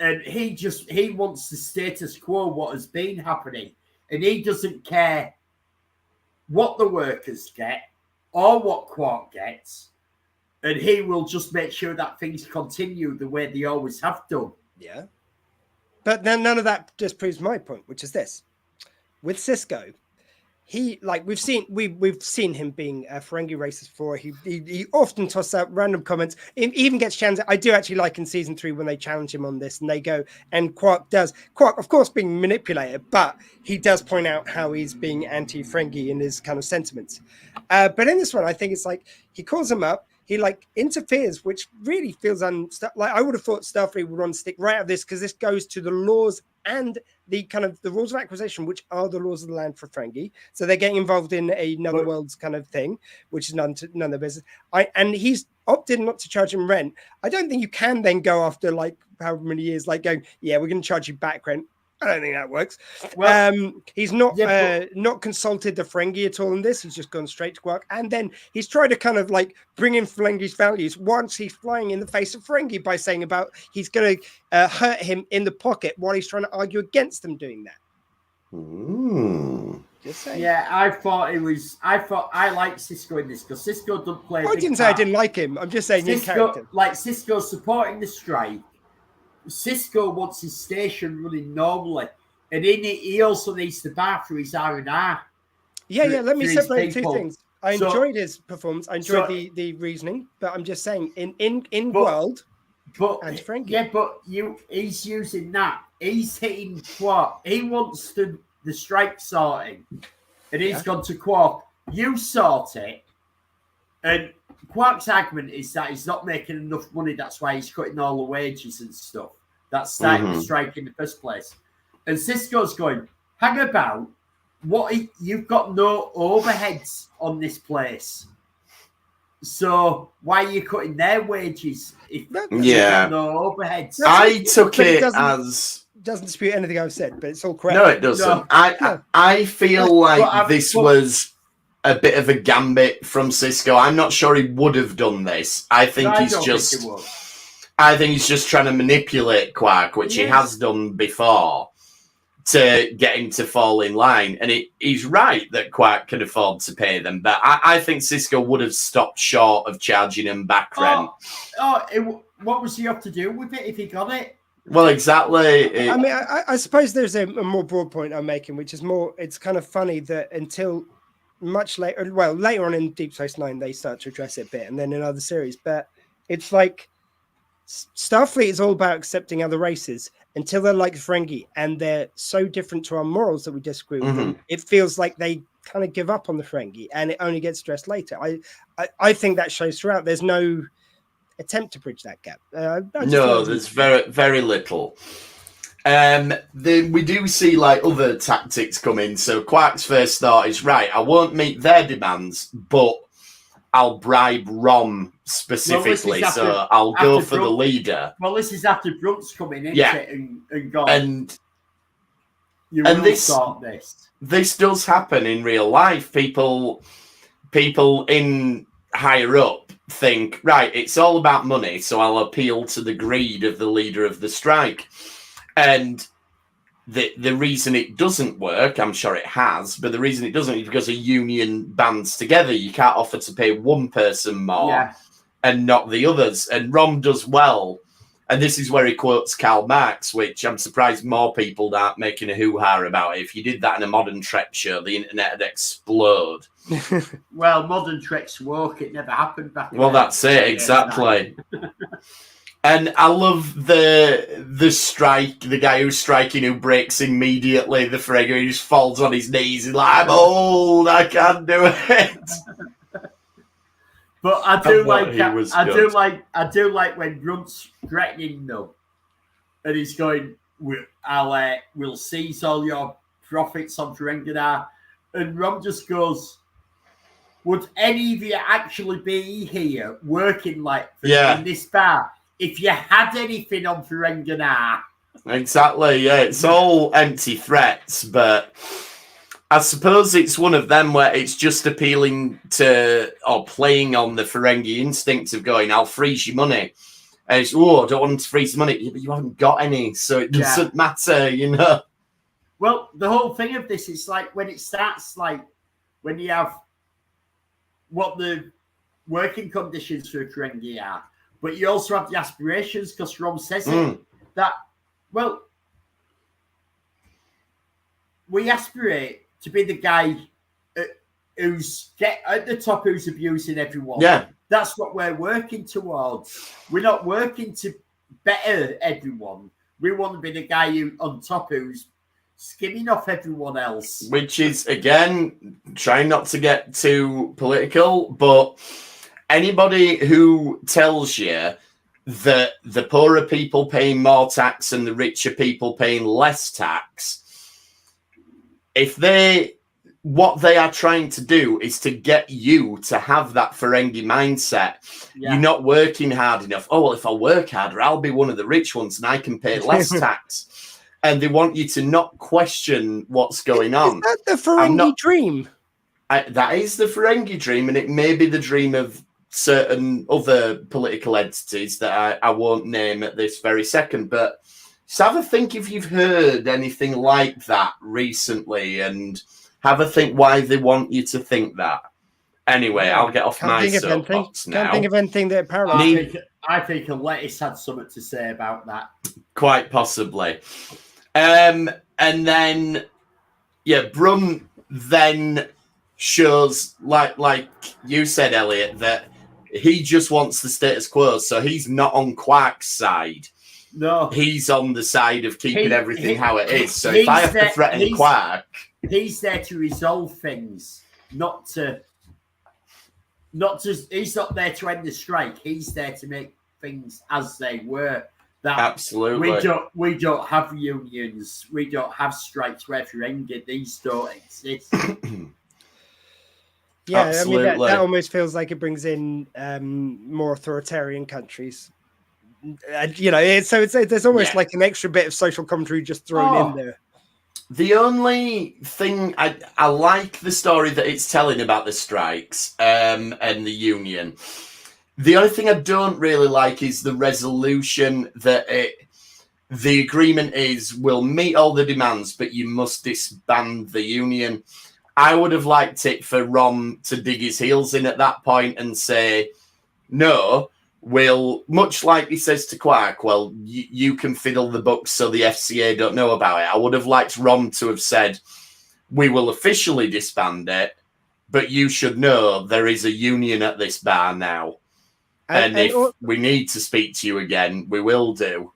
and he wants the status quo, what has been happening, and he doesn't care what the workers get or what Quark gets. And he will just make sure that things continue the way they always have done. Yeah. But then none of that just proves my point, which is this. With Sisko, we've seen him being a Ferengi racist before. He often tosses out random comments. He even gets challenged. I do actually like in season 3 when they challenge him on this, and they go, and Quark, of course, being manipulated, but he does point out how he's being anti-Ferengi in his kind of sentiments. But in this one, I think it's like he calls him up. He interferes, which really feels like I would have thought Starfleet would want to stick right out of this, because this goes to the laws and the kind of the rules of acquisition, which are the laws of the land for Ferengi. So they're getting involved in another world's kind of thing, which is none of their business. And he's opted not to charge him rent. I don't think you can then go after however many years, going, yeah, we're going to charge you back rent. I don't think that works. Well, he's not consulted the Ferengi at all in this. He's just gone straight to Quark. And then he's tried to kind of bring in Ferengi's values once he's flying in the face of Ferengi by saying about he's going to hurt him in the pocket while he's trying to argue against them doing that. Just saying. Yeah, I liked Sisko in this, because Sisko doesn't play. I didn't say I didn't like him. I'm just saying in character. Sisko supporting the strike. Sisko wants his station running normally. And he also needs the bar for his R&R. Yeah. Let me separate two people. things. I enjoyed his performance. I enjoyed the reasoning, but I'm just saying in world. But and Ferengi. Yeah, but he's using that. He's hitting Quark. He wants the strike sorting, and he's gone to Quark. You sort it, and Quark's argument is that he's not making enough money. That's why he's cutting all the wages and stuff. That's starting the strike in the first place. And Cisco's going, hang about. You've got no overheads on this place. So why are you cutting their wages if you've got no overheads? I took it as... Doesn't dispute anything I've said, but it's all correct. No, it doesn't. No. I feel like this was a bit of a gambit from Cisco. I'm not sure he would have done this. I think he's just trying to manipulate Quark, which he has done before, to get him to fall in line. And he's right that Quark can afford to pay them. But I think Cisco would have stopped short of charging him back rent. What was he have to do with it if he got it? Well, exactly. I mean, I suppose there's a more broad point I'm making, which is it's kind of funny that until much later, later on in Deep Space Nine, they start to address it a bit, and then in other series. But it's like Starfleet is all about accepting other races until they're like Ferengi, and they're so different to our morals that we disagree with them. It feels like they kind of give up on the Ferengi, and it only gets addressed later. I think that shows throughout. There's no attempt to bridge that gap. No, there's very, very little. Then we do see other tactics come in. So Quark's first thought is, right, I won't meet their demands, but I'll bribe Rom specifically. So I'll go for the leader. Well, this is after Brunt's coming in and gone. And sort this. This does happen in real life. People in higher up think, right, it's all about money, so I'll appeal to the greed of the leader of the strike. And the reason it doesn't work, I'm sure it has, but the reason it doesn't is because a union bands together. You can't offer to pay one person more and not the others. And Rom does well. And this is where he quotes Karl Marx, which I'm surprised more people aren't making a hoo-ha about. If you did that in a modern Trek show, the internet would explode. Well, modern Trek's work, it never happened back then. Well, that's it, exactly. And I love the strike, the guy who's striking who breaks immediately, the Ferengi who just falls on his knees. He's like, I'm old, I can't do it. But I do like when Grunt's threatening them, and he's going, "We'll seize all your profits on Ferengi," and Rom just goes, "Would any of you actually be here working in this bar if you had anything on Ferengi?" Exactly. Yeah, it's all empty threats, but I suppose it's one of them where it's just appealing to or playing on the Ferengi instinct of going, I'll freeze your money. And it's, I don't want to freeze the money. But you haven't got any, so it doesn't matter, Well, the whole thing of this is when it starts, when you have what the working conditions for Ferengi are, but you also have the aspirations, because Rom says it, that, we aspirate to be the guy who's at the top, who's abusing everyone. Yeah. That's what we're working towards. We're not working to better everyone. We want to be the guy on top who's skimming off everyone else. Which is, again, trying not to get too political, but anybody who tells you that the poorer people paying more tax and the richer people paying less tax, what they are trying to do is to get you to have that Ferengi mindset. Yeah. You're not working hard enough. Oh, well, if I work harder, I'll be one of the rich ones and I can pay less tax. And they want you to not question what's going on. Is that the Ferengi dream? That is the Ferengi dream, and it may be the dream of certain other political entities that I won't name at this very second, but just have a think if you've heard anything like that recently, and have a think why they want you to think that. Anyway, I'll get off my soapbox now. Can't think of anything that apparently... I think Lettuce had something to say about that. Quite possibly. And then, Brum then shows, like you said, Elliot, that he just wants the status quo. So he's not on Quark's side. No. He's on the side of keeping everything how it is. So if I have to threaten Quark... He's there to resolve things, not to... He's not there to end the strike. He's there to make things as they were. That Absolutely. We don't have unions. We don't have strikes where Ferengi. These don't exist. Yeah, Absolutely. I mean that almost feels like it brings in more authoritarian countries. There's almost like an extra bit of social commentary just thrown in there. The only thing I like the story that it's telling about the strikes and the union. The only thing I don't really like is the resolution that the agreement is we'll meet all the demands, but you must disband the union. I would have liked it for Rom to dig his heels in at that point and say, no, we'll, much like he says to Quark, well, you can fiddle the books so the FCA don't know about it. I would have liked Rom to have said, we will officially disband it, but you should know there is a union at this bar now. And if we need to speak to you again, we will do.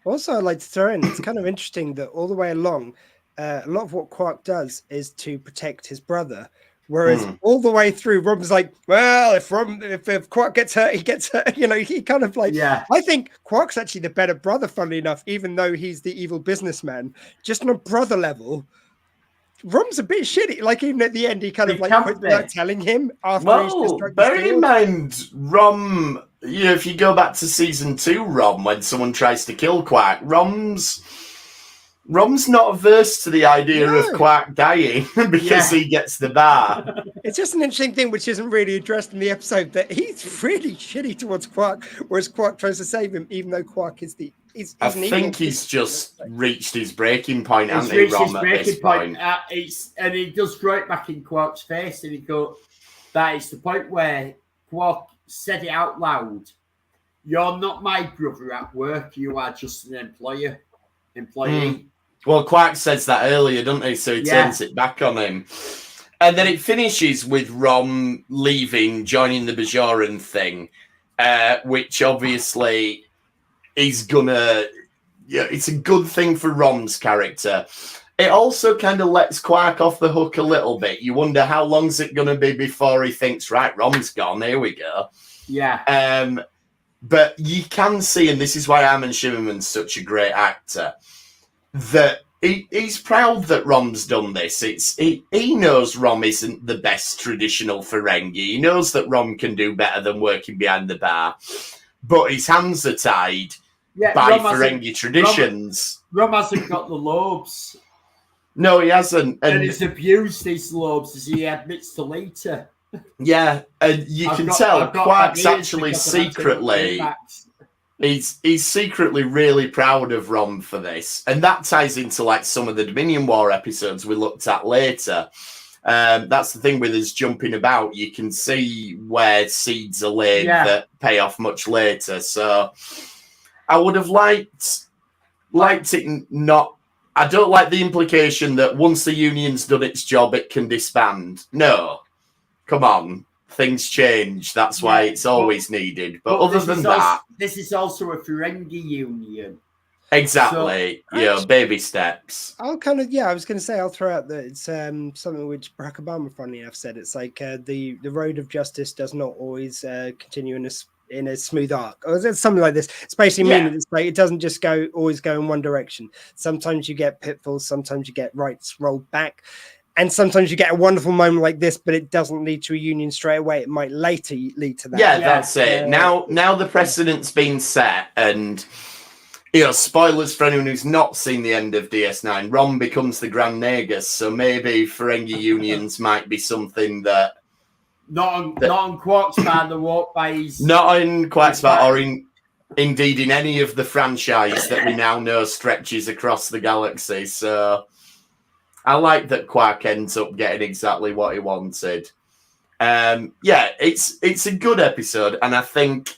Also, I'd like to throw in, it's kind of interesting that all the way along, a lot of what Quark does is to protect his brother. Whereas all the way through, Rom's like, well, if Quark gets hurt, he gets hurt. He kind of like, I think Quark's actually the better brother, funnily enough, even though he's the evil businessman. Just on a brother level, Rom's a bit shitty. Like, even at the end, he kind of like quit without telling him after he's just drunk. Bear in mind, Rom, if you go back to season 2, Rom, when someone tries to kill Quark, Rom's not averse to the idea of Quark dying because he gets the bar. It's just an interesting thing which isn't really addressed in the episode, that he's really shitty towards Quark, whereas Quark tries to save him, even though Quark is the... I think he's just reached his breaking point, hasn't he, Rom, at this point? And he does throw it back in Quark's face, and he goes, that is the point where Quark said it out loud. You're not my brother at work, you are just an employee. Well, Quark says that earlier, doesn't he? So he turns it back on him. And then it finishes with Rom leaving, joining the Bajoran thing, which obviously is gonna... it's a good thing for Rom's character. It also kind of lets Quark off the hook a little bit. You wonder how long's it going to be before he thinks, right, Rom's gone, here we go. Yeah. But you can see, and this is why Armin Shimmerman's such a great actor, that he's proud that Rom's done this. He knows Rom isn't the best traditional Ferengi. He knows that Rom can do better than working behind the bar. But his hands are tied by Ferengi traditions. Rom hasn't got the lobes. No, he hasn't. And he's abused these lobes, as he admits to later. Yeah, and you can tell Quark's actually secretly... He's secretly really proud of Rom for this. And that ties into like some of the Dominion War episodes we looked at later. That's the thing with us jumping about. You can see where seeds are laid that pay off much later. So I would have liked it not... I don't like the implication that once the union's done its job, it can disband. No. Come on. Things change. That's why it's always needed. But other than that... This is also a Ferengi union. Exactly. So, baby steps. I'll kind of... I was going to say, I'll throw out that it's something which Barack Obama, funny enough, said. It's like the road of justice does not always continue in a smooth arc. Or something like this. It's basically meaning it's like it doesn't just always go in one direction. Sometimes you get pitfalls. Sometimes you get rights rolled back. And sometimes you get a wonderful moment like this, but it doesn't lead to a union straight away. It might later lead to that. Yeah, that's it. Now the precedent's been set, and spoilers for anyone who's not seen the end of DS9. Rom becomes the Grand Nagus, so maybe Ferengi unions might be something that not on Quark's bar, the walk by his... Not on Quark's bar, or indeed in any of the franchise that we now know stretches across the galaxy. So I like that Quark ends up getting exactly what he wanted. It's a good episode, and I think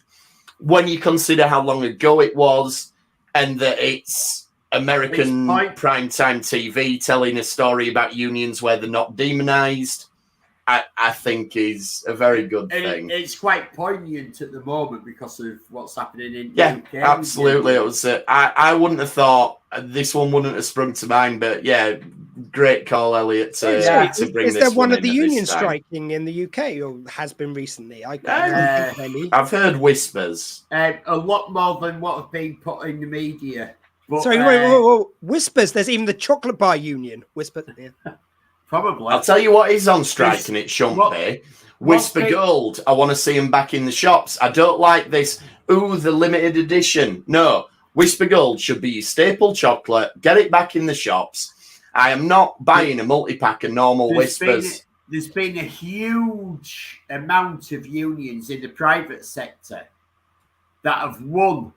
when you consider how long ago it was, and that it's American primetime TV telling a story about unions where they're not demonized, I think is a very good thing. It's quite poignant at the moment because of what's happening in the UK. Absolutely. It was. I wouldn't have thought this one wouldn't have sprung to mind, but yeah, great call, Elliot. To bring is this there one of the in unions striking in the UK, or has been recently? I can't think of any. I've heard whispers. A lot more than what have been put in the media. But, Sorry, wait, whispers. There's even the chocolate bar union. Whisper. Yeah. Probably. I'll tell you what is on strike, and it shouldn't be. Whisper Gold. I want to see them back in the shops. I don't like this. Ooh, the limited edition. No, Whisper Gold should be your staple chocolate. Get it back in the shops. I am not buying a multi-pack of normal Whispers. There's been a huge amount of unions in the private sector that have won.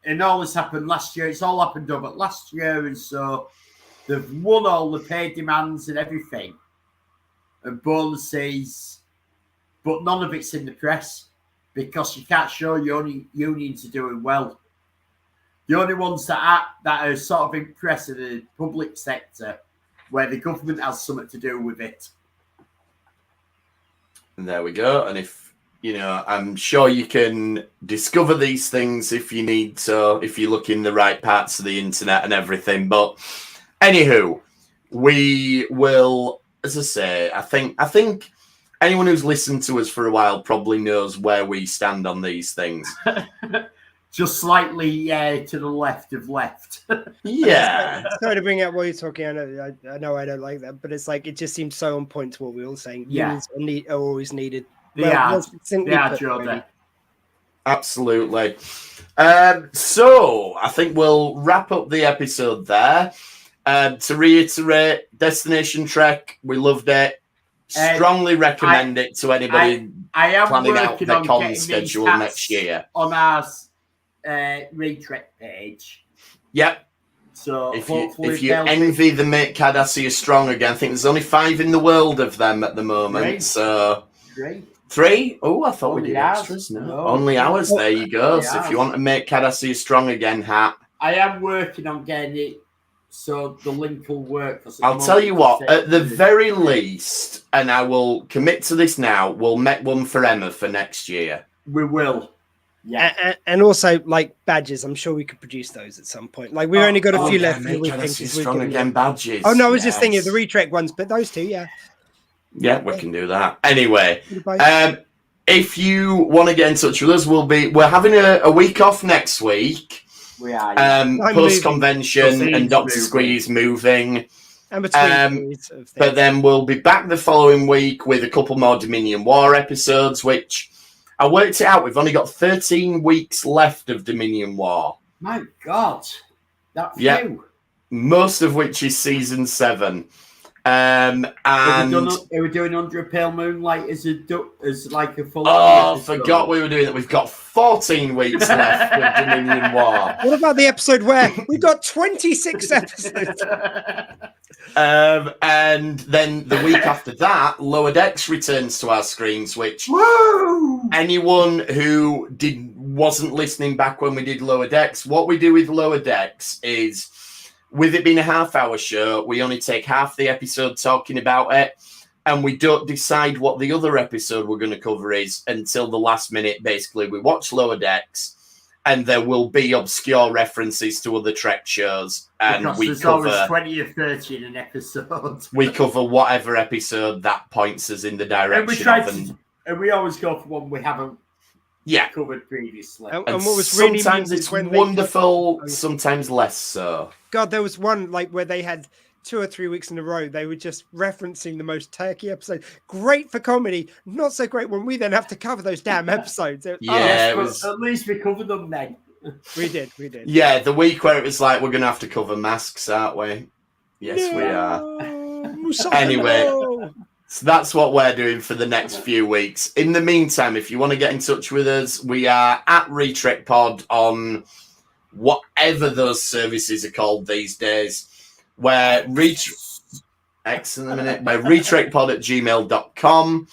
And all this happened last year. It's all happened over last year, and so they've won all the pay demands and everything, and bonuses, but none of it's in the press because you can't show your unions are doing well. The only ones that are sort of in press are the public sector, where the government has something to do with it. And there we go. And if I'm sure you can discover these things if you need to, if you look in the right parts of the internet and everything. But anywho, we will, as I say, I think anyone who's listened to us for a while probably knows where we stand on these things. Just slightly to the left of left. Yeah. Sorry to bring out what you're talking. I know I don't like that, but it's like it just seems so on point to what we were all saying. Yeah. Unions are always needed. They are, Jordan. Absolutely. So I think we'll wrap up the episode there. To reiterate, Destination Trek, we loved it. Strongly recommend it to anybody I am planning out working their on con getting schedule these hats next year. On our Retrek page. Yep. So if you envy the Make Cardassia Strong again, I think there's only 5 in the world of them at the moment. 3. So 3. 3? Oh, I thought Only we did ours. extras. No, No. only ours. There you go. Only So if ours. you want to make Cardassia Strong again, hat. I am working on getting it so the link will work. I'll tell you what, at the very least, and I will commit to this now, we'll make one for Emma for next year. We will. Yeah. And also, like, badges. I'm sure we could produce those at some point. Like, we've only got a few left. Make We Cardassia think Strong again badges. Oh, no, I was just thinking of the Retrek ones, but those two, yeah. Yeah, we can do that. Anyway, if you want to get in touch with us, we're having a week off next week. We are. Post convention and Dr. Squeeze moving. And between but then we'll be back the following week with a couple more Dominion War episodes, which I worked it out. We've only got 13 weeks left of Dominion War. My God. That few. Yeah. Most of which is season 7. And we're doing Under a Pale Moonlight as like a full. Oh, forgot we were doing that. We've got 14 weeks left of Dominion War. What about the episode where we've got 26 episodes? And then the week after that, Lower Decks returns to our screens, which anyone who wasn't listening back when we did Lower Decks, what we do with Lower Decks is, with it being a half-hour show, we only take half the episode talking about it, and we don't decide what the other episode we're going to cover is until the last minute. Basically, we watch Lower Decks, and there will be obscure references to other Trek shows, and because we there's cover always 20 or 30 in an episode. we cover whatever episode that points us in the direction of. And we always go for one we haven't covered previously. And what was really sometimes it's wonderful, sometimes less so. God, there was one like where they had 2 or 3 weeks in a row. They were just referencing the most Turkey episode. Great for comedy, not so great when we then have to cover those damn episodes. At least we covered them then. We did. Yeah, the week where it was like, we're going to have to cover masks, aren't we? Yes, we are. Anyway, so that's what we're doing for the next few weeks. In the meantime, if you want to get in touch with us, we are at Retrek Pod on whatever those services are called these days. We're retrekpod@gmail.com.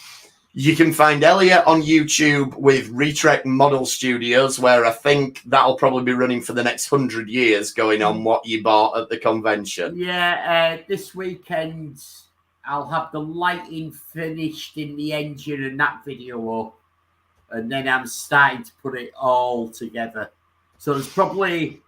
You can find Elliot on YouTube with Retrek Model Studios, where I think that'll probably be running for the next 100 years, going on what you bought at the convention. Yeah, this weekend I'll have the lighting finished in the engine and that video up, and then I'm starting to put it all together. So there's probably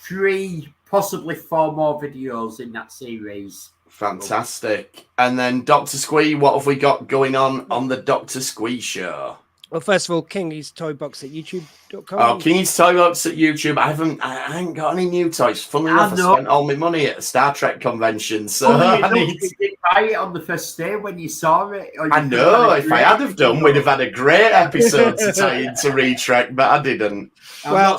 3, possibly 4 more videos in that series. Fantastic. And then Dr. Squee, what have we got going on the Dr. Squee show? Well, first of all, Kingy's Toy Box at youtube.com. Oh, Kingy's Toy Box at YouTube. I ain't got any new toys. Funnily enough, I spent all my money at a Star Trek convention. So you didn't buy it on the first day when you saw it. I know. If I had have done, we'd have had a great episode to tie into Retrek, but I didn't. Well,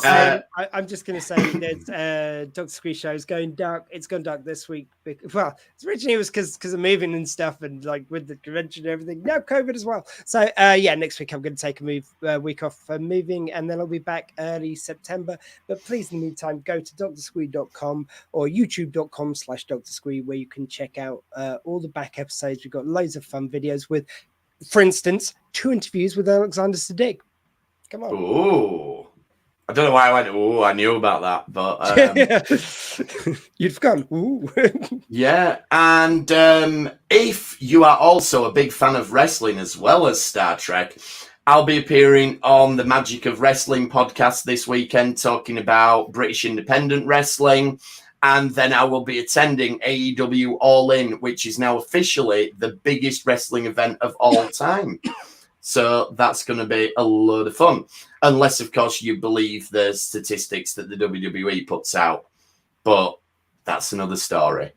I'm just going to say there's Dr. Squee show is going dark. It's gone dark this week. Well, originally it was because of moving and stuff, and like with the convention and everything. Now COVID as well. So yeah, next week I'm going to take a week off for moving, and then I'll be back early September. But please, in the meantime, go to drsquee.com or youtube.com/drsquee, where you can check out all the back episodes. We've got loads of fun videos with, for instance, 2 interviews with Alexander Siddig. Come on. Ooh. I don't know why I went, oh, I knew about that, but... You've gone, ooh. Yeah, and if you are also a big fan of wrestling as well as Star Trek, I'll be appearing on the Magic of Wrestling podcast this weekend, talking about British independent wrestling, and then I will be attending AEW All In, which is now officially the biggest wrestling event of all time. So that's going to be a load of fun. Unless, of course, you believe the statistics that the WWE puts out. But that's another story.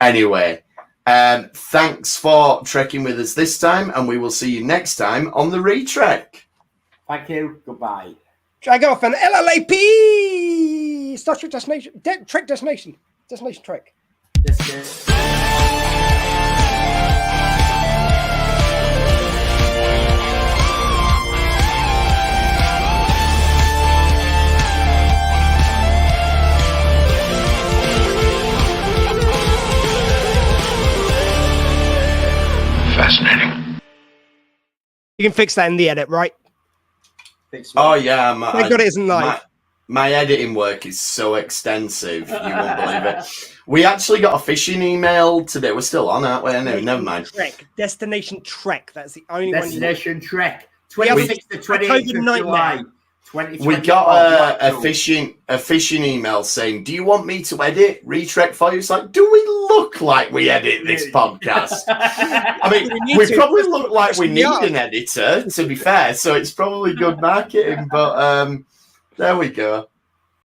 Anyway, thanks for trekking with us this time. And we will see you next time on the Retrek. Thank you. Goodbye. Drag off an LLAP! Star Trek Destination. Trek Destination. Destination Trek. Yes, Fascinating. You can fix that in the edit, right? Oh, yeah. Thank God it isn't live. My editing work is so extensive, you won't believe it. We actually got a phishing email today. We're still on, aren't we? No, never mind. Destination Trek. That's the only Destination one. Trek. 26th to 28th of July. We got a phishing email saying, do you want me to edit Retrek for you? It's like, do we look like we edit this podcast? I mean, we probably look like we need an editor, to be fair, so it's probably good marketing, but there we go.